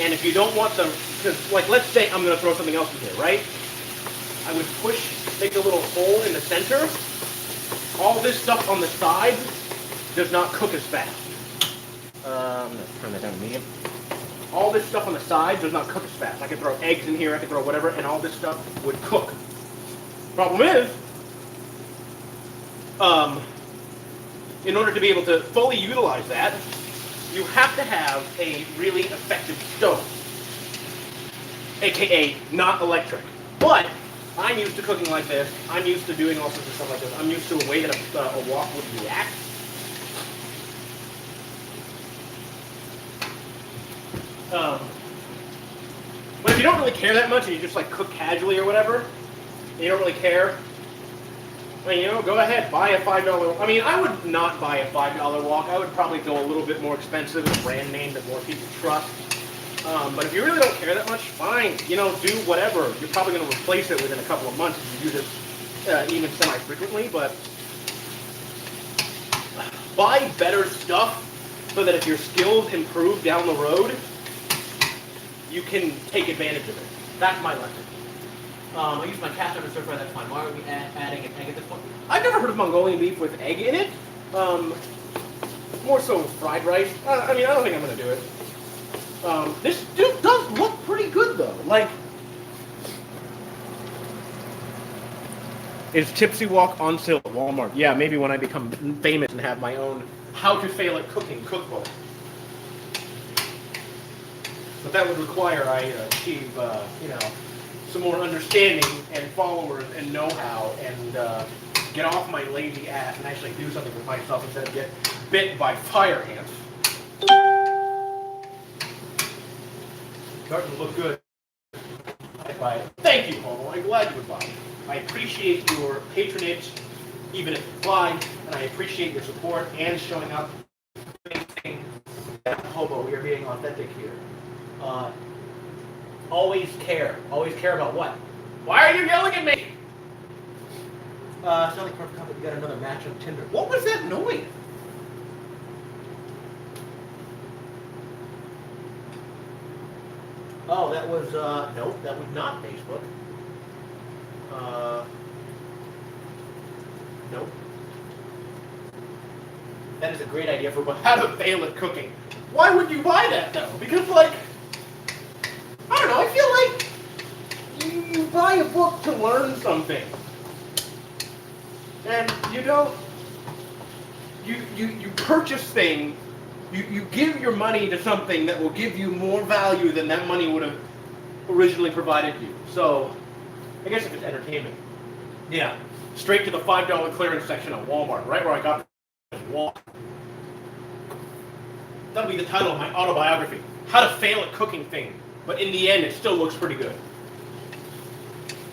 And if you don't want the, because like let's say I'm going to throw something else in here, right? I would make a little hole in the center. All this stuff on the side does not cook as fast. I'm going to turn that down to medium. All this stuff on the side does not cook as fast. I could throw eggs in here, I could throw whatever, and all this stuff would cook. Problem is, in order to be able to fully utilize that, you have to have a really effective stove, aka not electric. But I'm used to cooking like this. I'm used to doing all sorts of stuff like this. I'm used to a way that a wok would react. But if you don't really care that much and you just like cook casually or whatever, and you don't really care, I mean, go ahead, buy a $5. I mean, I would not buy a $5 wok. I would probably go a little bit more expensive, a brand name that more people trust. But if you really don't care that much, fine, do whatever. You're probably going to replace it within a couple of months if you do this even semi-frequently, but buy better stuff so that if your skills improve down the road, you can take advantage of it. That's my lesson. I use my cast iron to stir fry, that's fine. Why are we adding an egg at this point? I've never heard of Mongolian beef with egg in it. More so fried rice. I mean, I don't think I'm going to do it. This dude does look pretty good, though. Like, is Tipsy Wok on sale at Walmart? Yeah, maybe when I become famous and have my own how to fail at cooking cookbook. But that would require I achieve, some more understanding and followers and know-how and get off my lazy ass and actually do something with myself instead of get bit by fire ants. Starting to look good. I'd buy it. Thank you, Homo. I'm glad you would buy it. I appreciate your patronage, even if you fly, and I appreciate your support and showing up. Homo, we are being authentic here. Always care. Always care about what? Why are you yelling at me? Selling perfect company, we got another match on Tinder. What was that noise? Oh, that was, nope, that was not Facebook. Nope. That is a great idea for how to fail at cooking. Why would you buy that, though? Because, like, I don't know, I feel like you buy a book to learn something. And you don't, you purchase things, you give your money to something that will give you more value than that money would have originally provided you. So, I guess if it's entertainment. Yeah, straight to the $5 clearance section at Walmart, right where I got the walk. That'll be the title of my autobiography. How to fail at cooking things, but in the end it still looks pretty good.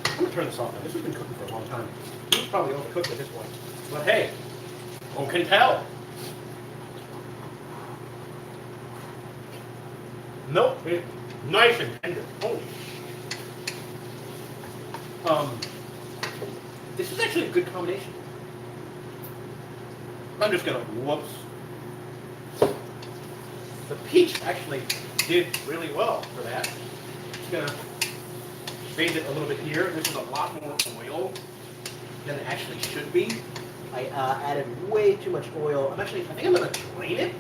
I'm going to turn this off now. This has been cooking for a long time. It's probably overcooked at this point. But hey, who can tell? Nope, it's nice and tender. Holy this is actually a good combination. I'm just gonna, whoops. The peach actually did really well for that. Just gonna phase it a little bit here. This is a lot more oil than it actually should be. I added way too much oil. I think I'm gonna drain it.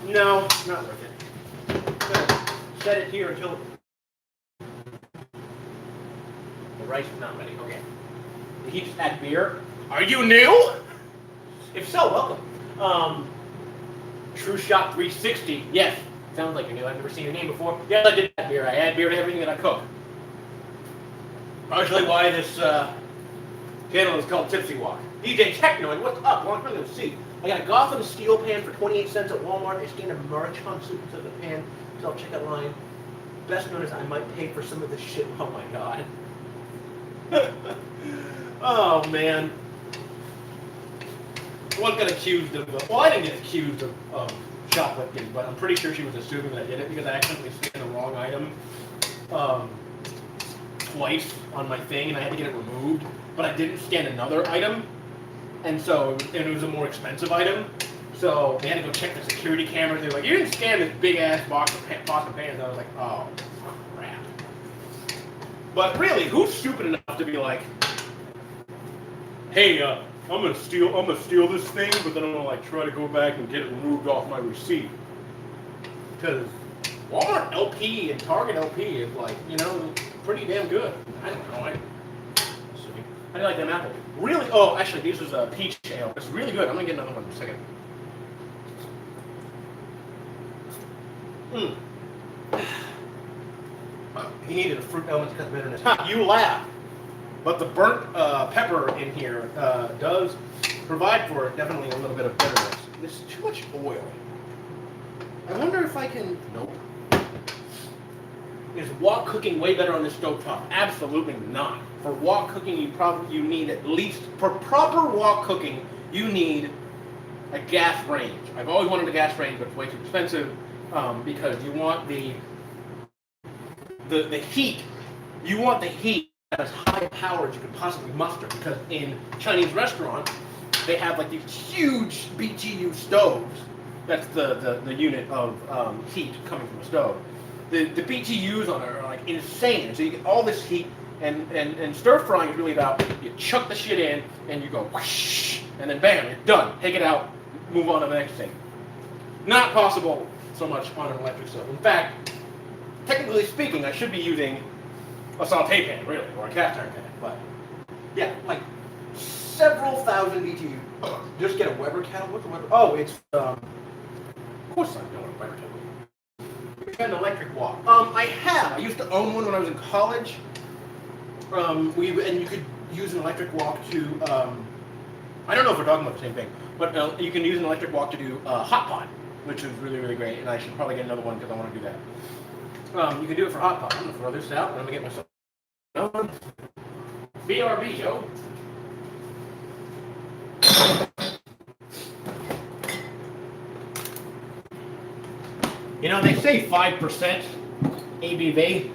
No, not worth it. I'm gonna set it here until the rice is not ready. Okay. Did he just add beer? Are you new? If so, welcome. True Shot 360. Yes. Sounds like you're new. I've never seen your name before. Yes, I did add beer. I add beer to everything that I cook. Partially why this channel is called Tipsy Walk. DJ Techno, what's up? Long time no see. I got a Gotham steel pan for 28 cents at Walmart. I scanned a Marchon soup into the pan. Self-checkout line. Best known as I might pay for some of this shit. Oh my god. Oh man. I once got accused of, well, I didn't get accused of shoplifting, but I'm pretty sure she was assuming that I did it because I accidentally scanned the wrong item twice on my thing and I had to get it removed, but I didn't scan another item, and so it was a more expensive item, so they had to go check the security cameras. They were like, you didn't scan this big ass box of pans. I was like, oh crap. But really, who's stupid enough to be like, hey, I'm gonna steal this thing, but then I'm gonna like try to go back and get it removed off my receipt. Because Walmart LP and Target LP is like, you know, pretty damn good. I don't know. I do like them apple. Really? Oh, actually, this is a peach ale. It's really good. I'm gonna get another one in a second. He needed a fruit element to cut the bitterness. Ha! You laugh. But the burnt pepper in here does provide for definitely a little bit of bitterness. There's too much oil. I wonder if I can. Nope. Is wok cooking way better on this stovetop? Absolutely not. For wok cooking, you need at least, for proper wok cooking, you need a gas range. I've always wanted a gas range, but it's way too expensive because you want the heat. You want the heat as high power as you could possibly muster, because in Chinese restaurants they have like these huge BTU stoves. That's the unit of heat coming from a stove. The BTUs on it are like insane, so you get all this heat, and stir frying is really about you chuck the shit in and you go whoosh, and then bam, you're done. Take it out, move on to the next thing. Not possible so much on an electric stove. In fact, technically speaking, I should be using a saute pan, really, or a cast iron pan, but yeah, like several thousand BTU. Just get a Weber kettle. What's a Weber? Oh, it's of course I know what a Weber kettle is. An electric wok. I used to own one when I was in college. And you could use an electric wok to. I don't know if we're talking about the same thing, but you can use an electric wok to do hot pot, which is really, really great. And I should probably get another one because I want to do that. You can do it for hot pot. I'm gonna throw this out and I'm gonna get myself. BRB, yo. You know, they say 5% ABV.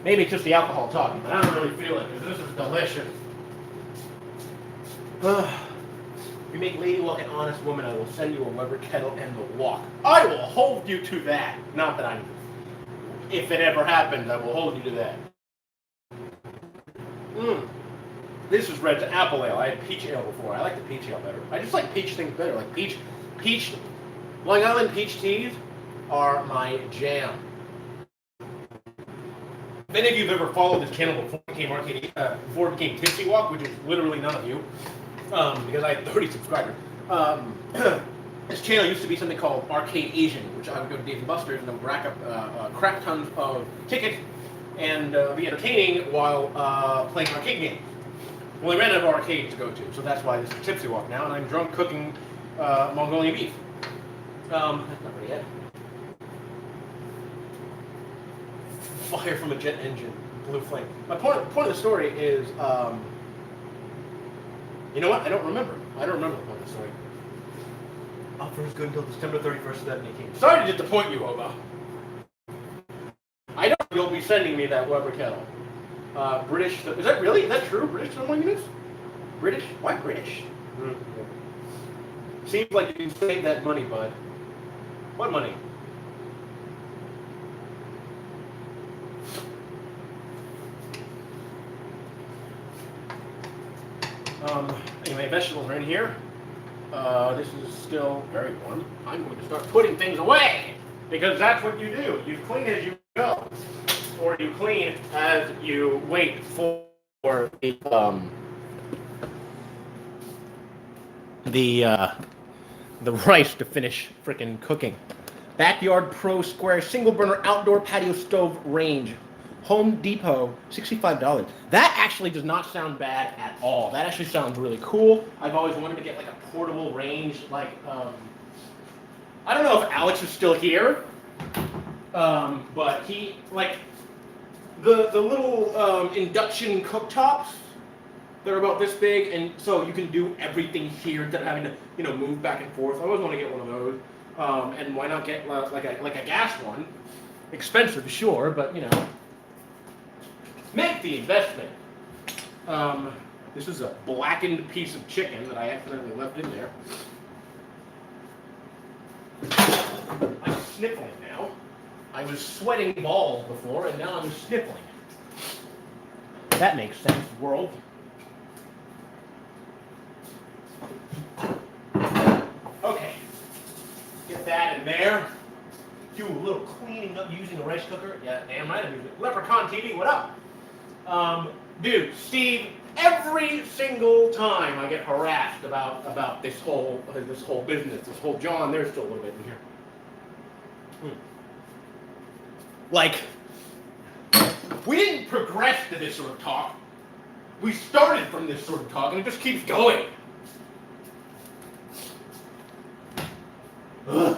Maybe it's just the alcohol talking, but I don't really feel it because this is delicious. If you make Lady Walk an honest woman, I will send you a Weber kettle and the wok. I will hold you to that. Not that I'm If it ever happens, I will hold you to that. This is red to apple ale. I had peach ale before. I like the peach ale better. I just like peach things better. Like peach, Long Island peach teas are my jam. If any of you have ever followed this channel before it became Tipsy Walk, which is literally none of you, because I had 30 subscribers. This channel used to be something called Arcade Asian, which I would go to Dave & Buster's and I would rack up crap tons of tickets and be entertaining while playing arcade games. Well, I ran out of arcades to go to, so that's why this is Tipsy Walk now, and I'm drunk cooking Mongolian beef. That's not ready yet. Fire from a jet engine, blue flame. My point of the story is, you know what? I don't remember the point of the story. Offer is good until December 31st, 2018. Sorry to disappoint you, Oba. I know you'll be sending me that Weber kettle. British, is that really? Is that true? British thermal units? British? Why British? Seems like you can save that money, bud. What money? Anyway, vegetables are in here. This is still very warm. I'm going to start putting things away because that's what you do. You clean as you go, or you clean as you wait for the rice to finish frickin' cooking. Backyard Pro Square single burner outdoor patio stove range. Home Depot, $65. That actually does not sound bad at all. That actually sounds really cool. I've always wanted to get like a portable range, like, I don't know if Alex is still here, but he, like, the little induction cooktops, they're about this big, and so you can do everything here instead of having to, you know, move back and forth. I always want to get one of those, and why not get like a gas one? Expensive, sure, but you know. Make the investment. This is a blackened piece of chicken that I accidentally left in there. I'm sniffling now. I was sweating balls before, and now I'm sniffling. That makes sense, world. Okay. Get that in there. Do a little cleaning up using a rice cooker. Yeah, damn right I'm using it. Leprechaun TV, what up? Dude, Steve, every single time I get harassed about this whole business, this whole John, there's still a little bit in here. Like, we didn't progress to this sort of talk. We started from this sort of talk, and it just keeps going. Ugh.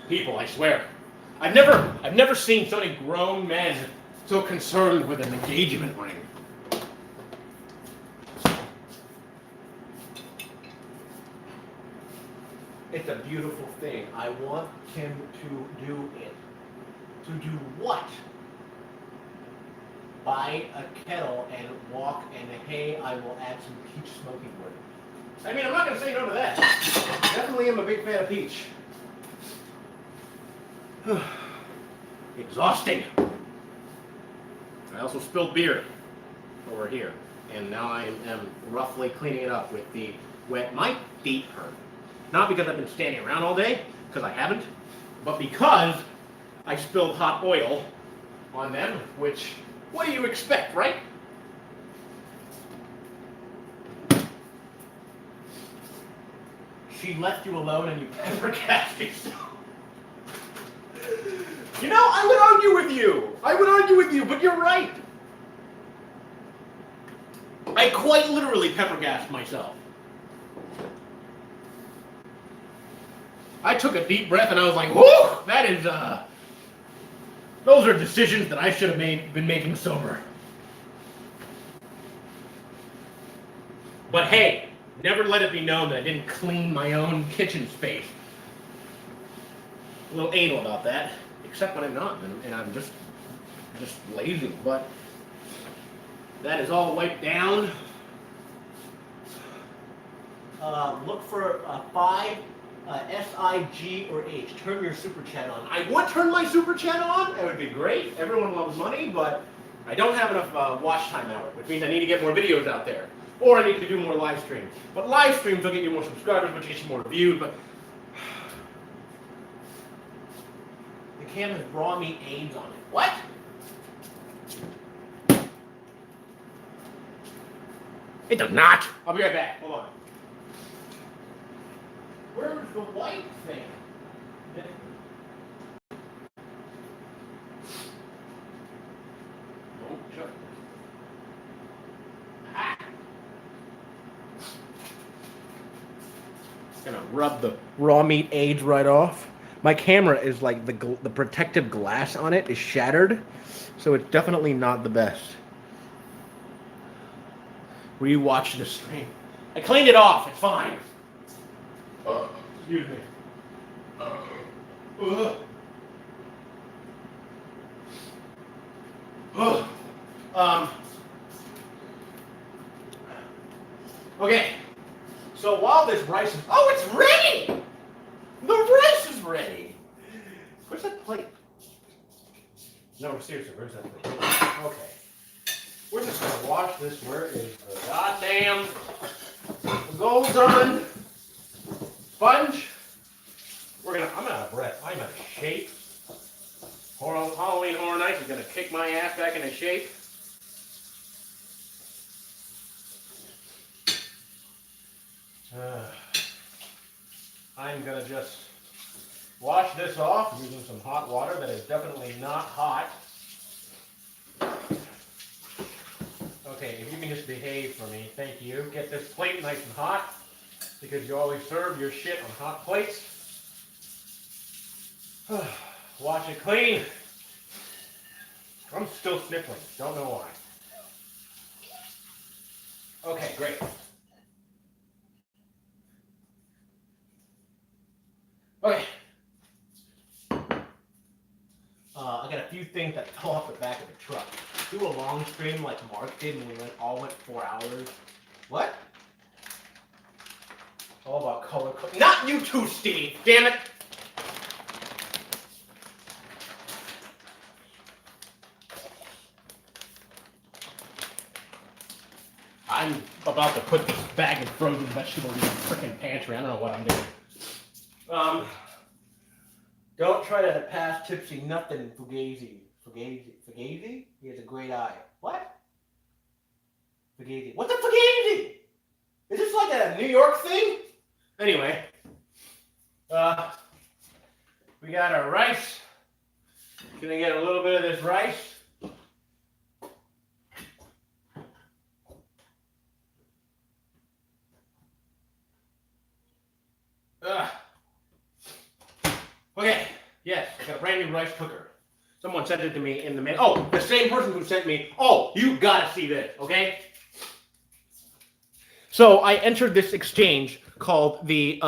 People, I swear, I've never seen so many grown men so concerned with an engagement ring. It's a beautiful thing. I want him to do it. To do what? Buy a kettle and walk, and hey, I will add some peach smoking wood. I mean, I'm not going to say no to that. Definitely am a big fan of peach. Exhausting. I also spilled beer over here, and now I am roughly cleaning it up with the wet. My feet hurt. Not because I've been standing around all day, because I haven't, but because I spilled hot oil on them, which, what do you expect, right? She left you alone and you pepper cast yourself. You know, I would argue with you, but you're right. I quite literally pepper gassed myself. I took a deep breath and I was like, whoo, that is, those are decisions that I should have been making sober. But hey, never let it be known that I didn't clean my own kitchen space. A little anal about that, except when I'm not, and I'm just lazy, but that is all wiped down. Look for 5 S-I-G or H. Turn your super chat on. I would turn my super chat on. That would be great. Everyone loves money, but I don't have enough watch time out, which means I need to get more videos out there. Or I need to do more live streams. But live streams will get you more subscribers, which gets you more views. But the cam has raw meat AIDS on it. What? It does not. I'll be right back. Hold on. Where's the white thing? Oh, sure. Ah. Gonna rub the raw meat AIDS right off. My camera is like the protective glass on it is shattered, so it's definitely not the best. Rewatch the stream. I cleaned it off. It's fine. Excuse me. Okay. So while this rice is... Oh, it's ready! The rice is ready! Where's that plate? No, seriously, where's that plate? Okay. We're just going to wash this. Where is the goddamn gold done sponge? I'm out of breath. I'm out of shape. Halloween Horror Nights is going to kick my ass back into shape. I'm going to just wash this off using some hot water that is definitely not hot. Okay, if you can just behave for me, thank you. Get this plate nice and hot, because you always serve your shit on hot plates. Wash it clean. I'm still sniffling, don't know why. Okay, great. Okay. I got a few things that fell off the back of the truck. Do a long stream like Mark did when we all went 4 hours. What? All about color. Not you too, Steve. Damn it. I'm about to put this bag of frozen vegetables in the freaking pantry. I don't know what I'm doing. Don't try to pass Tipsy nothing, Fugazi. Fugazi? He has a great eye. What? Fugazi. What the Fugazi? Is this like a New York thing? Anyway. We got our rice. Gonna get a little bit of this rice. Okay, yes, I got a brand new rice cooker. Someone sent it to me in the mail. Oh, the same person who sent me. Oh, you gotta see this, okay? So I entered this exchange called the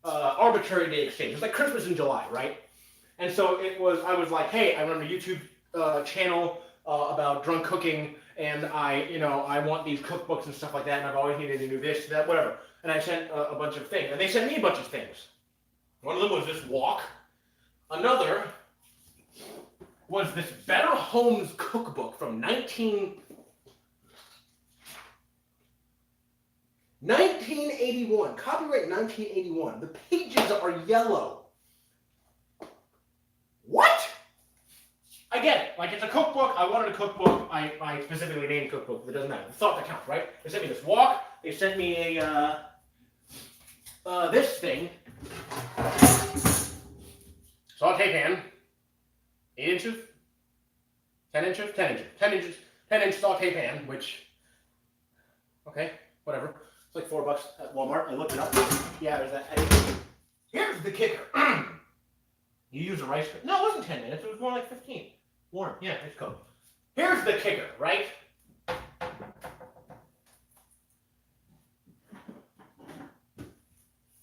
arbitrary day exchange. It's like Christmas in July, right? And so I was like, hey, I run a YouTube channel about drunk cooking, and I want these cookbooks and stuff like that, and I've always needed to do this, that, whatever. And I sent a bunch of things, and they sent me a bunch of things. One of them was this wok. Another was this Better Homes cookbook from 1981, copyright 1981. The pages are yellow. What? I get it. Like, it's a cookbook. I wanted a cookbook. I specifically named cookbook. It doesn't matter. The thought that counts, right? They sent me this wok. They sent me a this thing. Saute pan. 8 inches. 10 inches. 10 inches. 10 inches. 10-inch saute pan, which, okay, whatever. It's like $4 at Walmart. I looked it up. Yeah, there's that. Here's the kicker. You use a rice cooker. No, it wasn't 10 minutes. It was more like 15. Warm. Yeah, it's cold. Here's the kicker, right?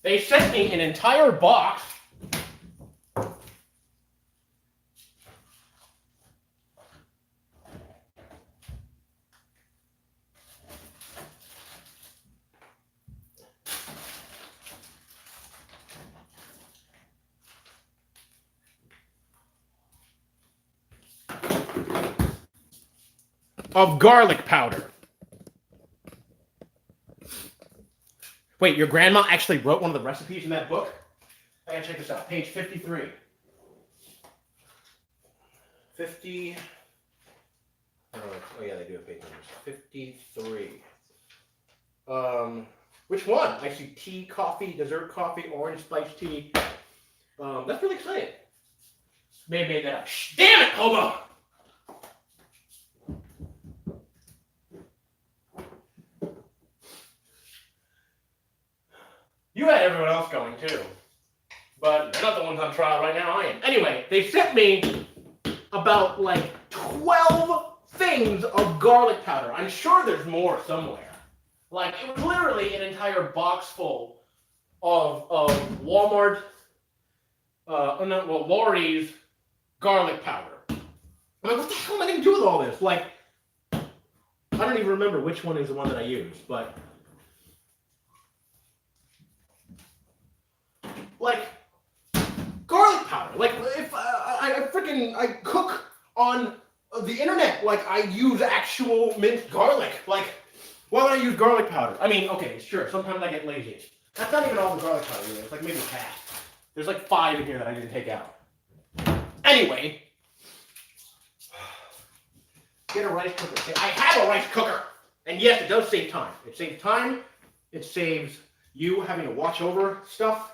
They sent me an entire box of garlic powder. Wait, your grandma actually wrote one of the recipes in that book? I gotta check this out. Page 53. 50. Oh yeah, they do have page numbers. 53. Which one? I see tea, coffee, dessert coffee, orange spiced tea. That's really exciting. May have made that up. Shh, damn it, hobo! You had everyone else going too. But they're not the ones on trial right now, I am. Anyway, they sent me about like 12 things of garlic powder. I'm sure there's more somewhere. Like, it was literally an entire box full of Walmart, Lori's garlic powder. I'm like, what the hell am I going to do with all this? Like, I don't even remember which one is the one that I used, but like, garlic powder. Like, if I cook on the internet, like, I use actual minced garlic. Like, why would I use garlic powder? I mean, okay, sure, sometimes I get lazy. That's not even all the garlic powder either. It's like maybe half. There's like 5 in here that I didn't take out. Anyway, get a rice cooker. I have a rice cooker. And yes, it does save time. It saves time. It saves you having to watch over stuff.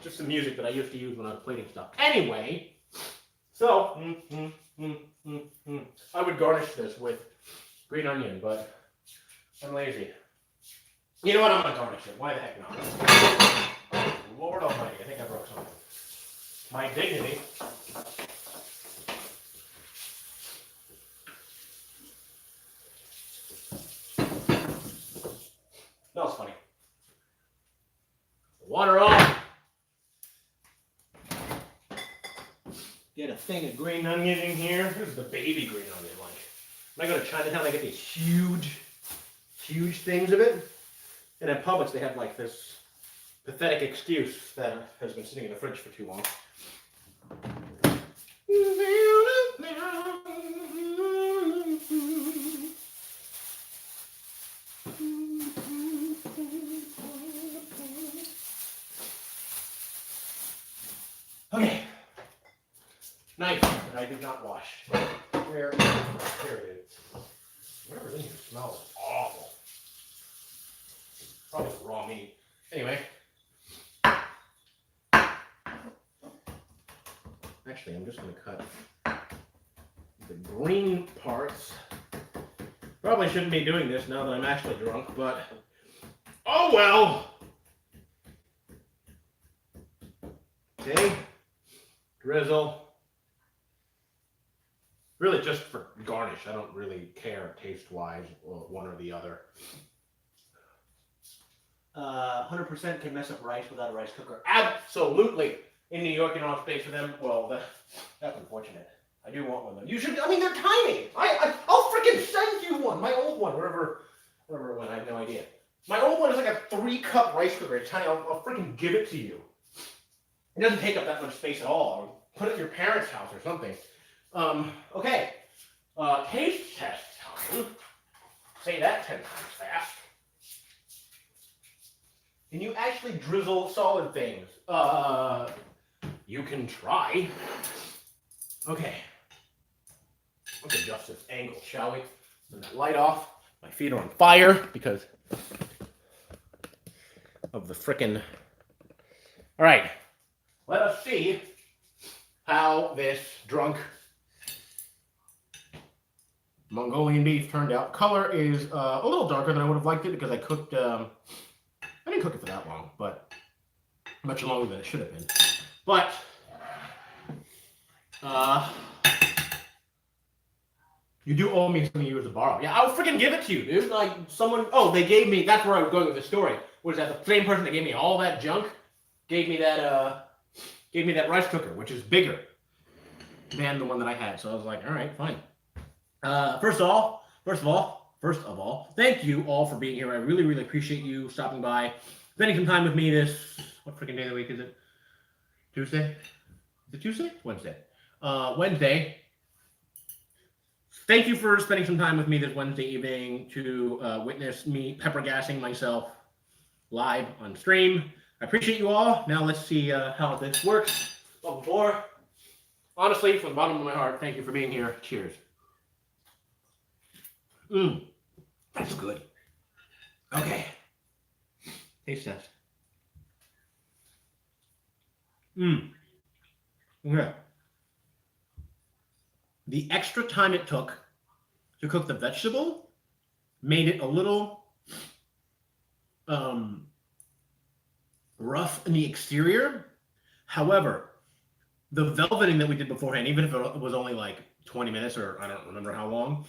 Just the music that I used to use when I was plating stuff. Anyway, so I would garnish this with green onion, but I'm lazy. You know what? I'm gonna garnish it. Why the heck not? Oh, Lord Almighty! I think I broke something. My dignity. That was funny. Water on. Get a thing of green onion in here. This is the baby green onion. Like, when I go to Chinatown, I get these huge things of it. And at Publix, they have like this pathetic excuse that has been sitting in the fridge for too long. Okay. Knife that I did not wash. Here it is. Whatever's in here smells awful. Probably raw meat. Anyway. Actually, I'm just going to cut the green parts. Probably shouldn't be doing this now that I'm actually drunk, but oh well. Okay. Drizzle. Really just for garnish. I don't really care taste-wise, one or the other. 100% can mess up rice without a rice cooker. Absolutely. In New York, you don't have space for them. Well, that's unfortunate. I do want one of them. You should. I mean, they're tiny. I'll freaking send you one. My old one, wherever it went. I have no idea. My old one is like a 3-cup rice cooker. It's tiny. I'll freaking give it to you. It doesn't take up that much space at all. Put it at your parents' house or something. Okay. Taste test time. Say that 10 times fast. Can you actually drizzle solid things? You can try. Okay. Let's adjust this angle, shall we? Turn that light off. My feet are on fire because of the frickin'... All right. Let us see how this drunk Mongolian beef turned out. Color is a little darker than I would have liked it because I cooked... I didn't cook it for that long, but much longer than it should have been. But you do owe me something you was to borrow. Yeah, I'll freaking give it to you, dude. Like someone, they gave me. That's where I was going with the story. Was that the same person that gave me all that junk? Gave me that rice cooker, which is bigger than the one that I had. So I was like, all right, fine. First of all, thank you all for being here. I really, really appreciate you stopping by. spending some time with me this, what freaking day of the week is it? Tuesday? Is it Tuesday? Wednesday. Wednesday. Thank you for spending some time with me this Wednesday evening to witness me pepper gassing myself live on stream. I appreciate you all. Now let's see how this works. Well, before, honestly, from the bottom of my heart, thank you for being here. Cheers. That's good. Okay. Taste test. Okay. The extra time it took to cook the vegetable made it a little rough in the exterior. However, the velveting that we did beforehand, even if it was only like 20 minutes or I don't remember how long,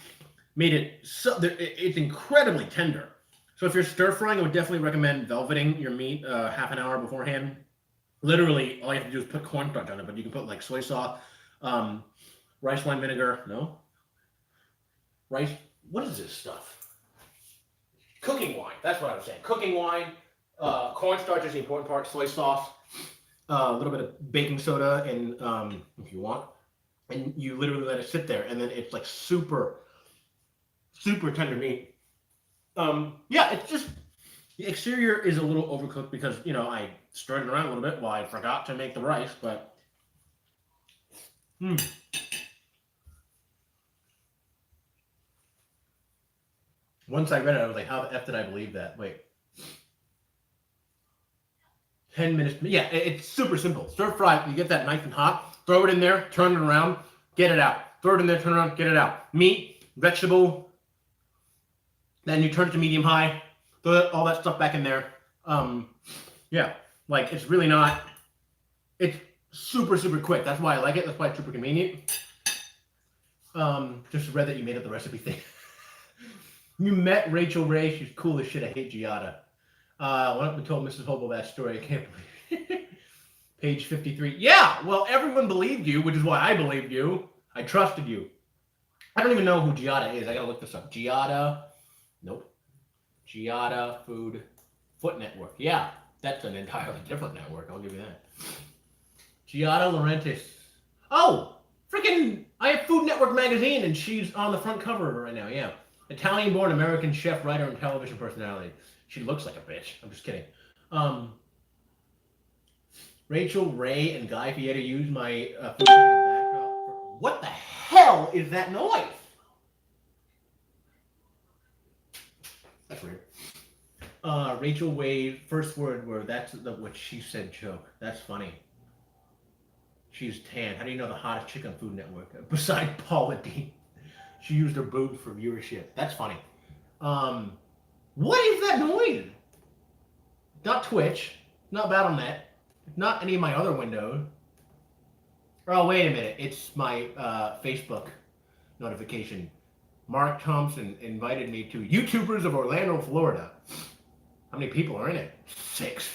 made it so it's incredibly tender. So if you're stir frying, I would definitely recommend velveting your meat half an hour beforehand. Literally, all you have to do is put cornstarch on it, but you can put like soy sauce, rice wine vinegar. No? Rice. What is this stuff? Cooking wine. That's what I was saying. Cooking wine. Cornstarch is the important part. Soy sauce. A little bit of baking soda, and if you want. And you literally let it sit there, and then it's like super, super tender meat. Yeah, it's just the exterior is a little overcooked because I stirred it around a little bit while I forgot to make the rice, but once I read it, I was like, how the F did I believe that? Wait. 10 minutes. Yeah, it's super simple. Stir fry, you get that nice and hot, throw it in there, turn it around, get it out. Throw it in there, turn it around, get it out. Meat, vegetable, then you turn it to medium high, throw all that stuff back in there. Yeah, like it's really not, it's super, super quick. That's why I like it. That's why it's super convenient. Just read that you made up the recipe thing. You met Rachel Ray. She's cool as shit. I hate Giada. Went up and told Mrs. Hobo that story. I can't believe it. Page 53. Yeah, well, everyone believed you, which is why I believed you. I trusted you. I don't even know who Giada is. I gotta look this up. Giada. Nope. Giada Foot Network. Yeah, that's an entirely different network. I'll give you that. Giada Laurentis. Oh, freaking! I have Food Network magazine, and she's on the front cover of it right now. Yeah, Italian-born American chef, writer, and television personality. She looks like a bitch. I'm just kidding. Rachel Ray and Guy Fieri use my food backdrop. What the hell is that noise? That's weird. Rachel Wade, first word, that's what she said joke. That's funny. She's tan. How do you know the hottest chick on Food Network? Besides Paula Dean. She used her boobs for viewership. That's funny. What is that noise? Not Twitch. Not Battle.net. Not any of my other windows. Oh, wait a minute. It's my Facebook notification. Mark Thompson invited me to YouTubers of Orlando, Florida. How many people are in it? 6.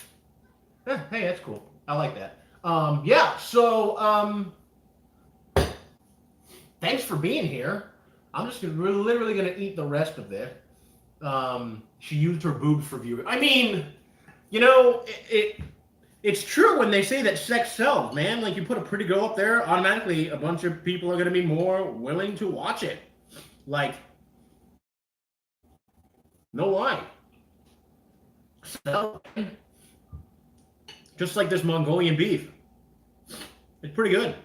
Hey, that's cool. I like that. Yeah, so thanks for being here. I'm just literally going to eat the rest of this. She used her boobs for viewers. I mean, it's true when they say that sex sells, man. Like, you put a pretty girl up there, automatically a bunch of people are going to be more willing to watch it. Like, no lie. So, just like this Mongolian beef. It's pretty good.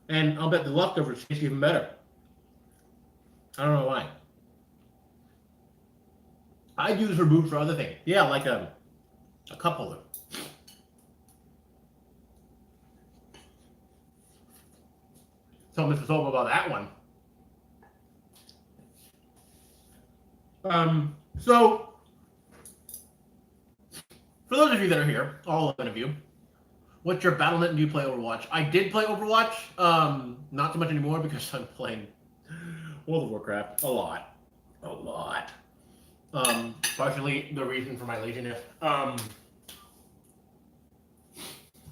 And I'll bet the leftovers taste even better. I don't know why. I'd use her boobs for other things. Yeah, like a cup holder. Tell Mr. Sobel about that one. So, for those of you that are here, all 11 of you, what's your Battle.net and do you play Overwatch? I did play Overwatch, not so much anymore because I'm playing World of Warcraft a lot. Partially the reason for my laziness.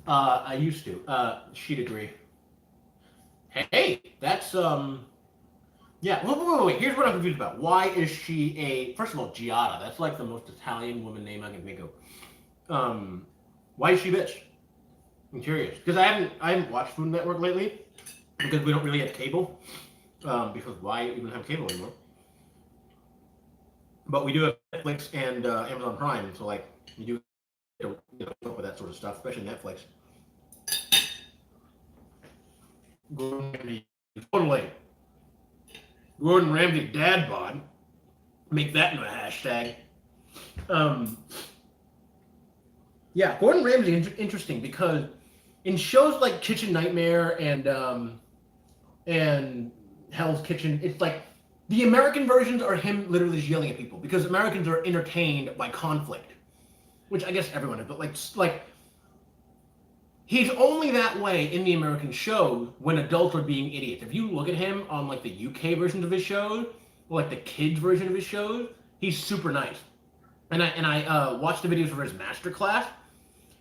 I used to. She'd agree. Hey, that's Yeah, wait. Here's what I'm confused about. Why is she a? First of all, Giada. That's like the most Italian woman name I can think of. Why is she bitch? I'm curious because I haven't watched Food Network lately because we don't really have cable. Because why even have cable anymore? But we do have Netflix and Amazon Prime, so like you do keep up with that sort of stuff, especially Netflix. Gordon Ramsay, totally. Gordon Ramsay dad bod. Make that into a hashtag. Yeah, Gordon Ramsay interesting because in shows like Kitchen Nightmare and Hell's Kitchen, it's like the American versions are him literally just yelling at people because Americans are entertained by conflict, which I guess everyone is, but like he's only that way in the American shows when adults are being idiots. If you look at him on like the UK versions of his shows or like the kids version of his shows, he's super nice. And I watched the videos for his master class,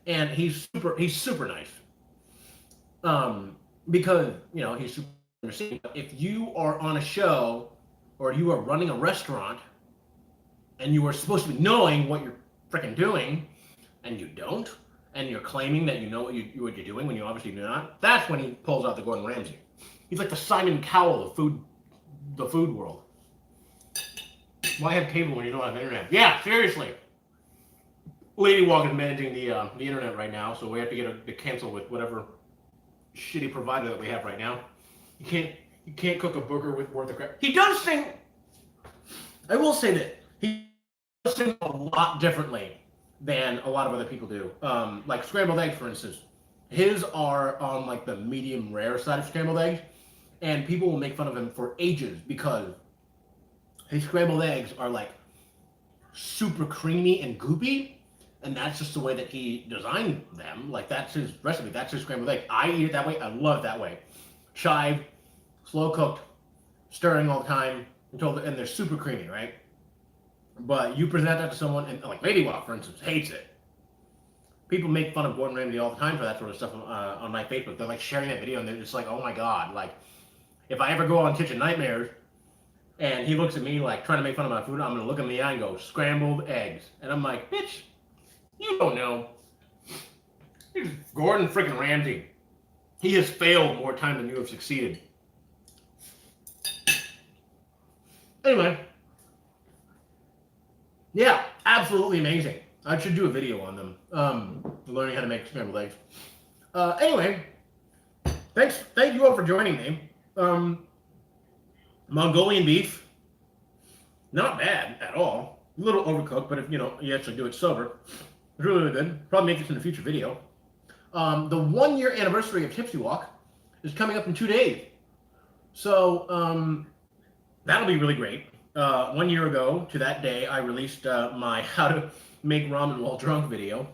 and he's super nice. Because he's super understanding. If you are on a show or you are running a restaurant and you are supposed to be knowing what you're freaking doing and you don't, and you're claiming that you know what you're doing when you obviously do not, that's when he pulls out the Gordon Ramsay. He's like the Simon Cowell of the food world. Why have cable when you don't have internet? Yeah, seriously. Lady Walk is managing the internet right now, so we have to get to cancel with whatever shitty provider that we have right now. You can't cook a burger with worth of crap. He does sing. I will say that he does sing a lot differently than a lot of other people do. Like scrambled eggs, for instance. His are on like the medium rare side of scrambled eggs, and people will make fun of him for ages because his scrambled eggs are like super creamy and goopy, and that's just the way that he designed them. Like that's his recipe. That's his scrambled egg. I eat it that way. I love it that way. Chive, slow cooked, stirring all the time and they're super creamy, right? But you present that to someone, and like Lady Walk, for instance, hates it. People make fun of Gordon Ramsay all the time for that sort of stuff on my Facebook. They're like sharing that video, and they're just like, "Oh my god!" Like, if I ever go on Kitchen Nightmares, and he looks at me like trying to make fun of my food, I'm gonna look him in the eye and go, "Scrambled eggs," and I'm like, "Bitch, you don't know." He's Gordon freaking Ramsay. He has failed more times than you have succeeded. Anyway. Yeah, absolutely amazing. I should do a video on them. Learning how to make scrambled eggs. Anyway, thank you all for joining me. Mongolian beef, not bad at all. A little overcooked, but if you actually do it sober, it's really, really good. Probably make this in a future video. The 1 year anniversary of Tipsy Walk is coming up in 2 days. So that'll be really great. 1 year ago to that day, I released my how to make ramen while drunk video.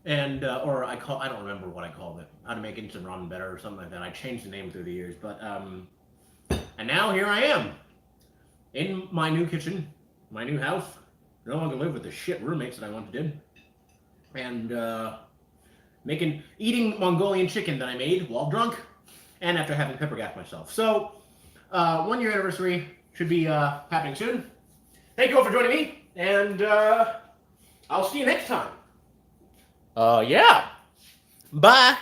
And, I don't remember what I called it. How to make instant ramen better or something like that. I changed the name through the years. But, and now here I am in my new kitchen, my new house. No longer live with the shit roommates that I once did. And, eating Mongolian chicken that I made while drunk and after having pepper gas myself. So, 1 year anniversary should be happening soon. Thank you all for joining me, and I'll see you next time. Yeah. Bye.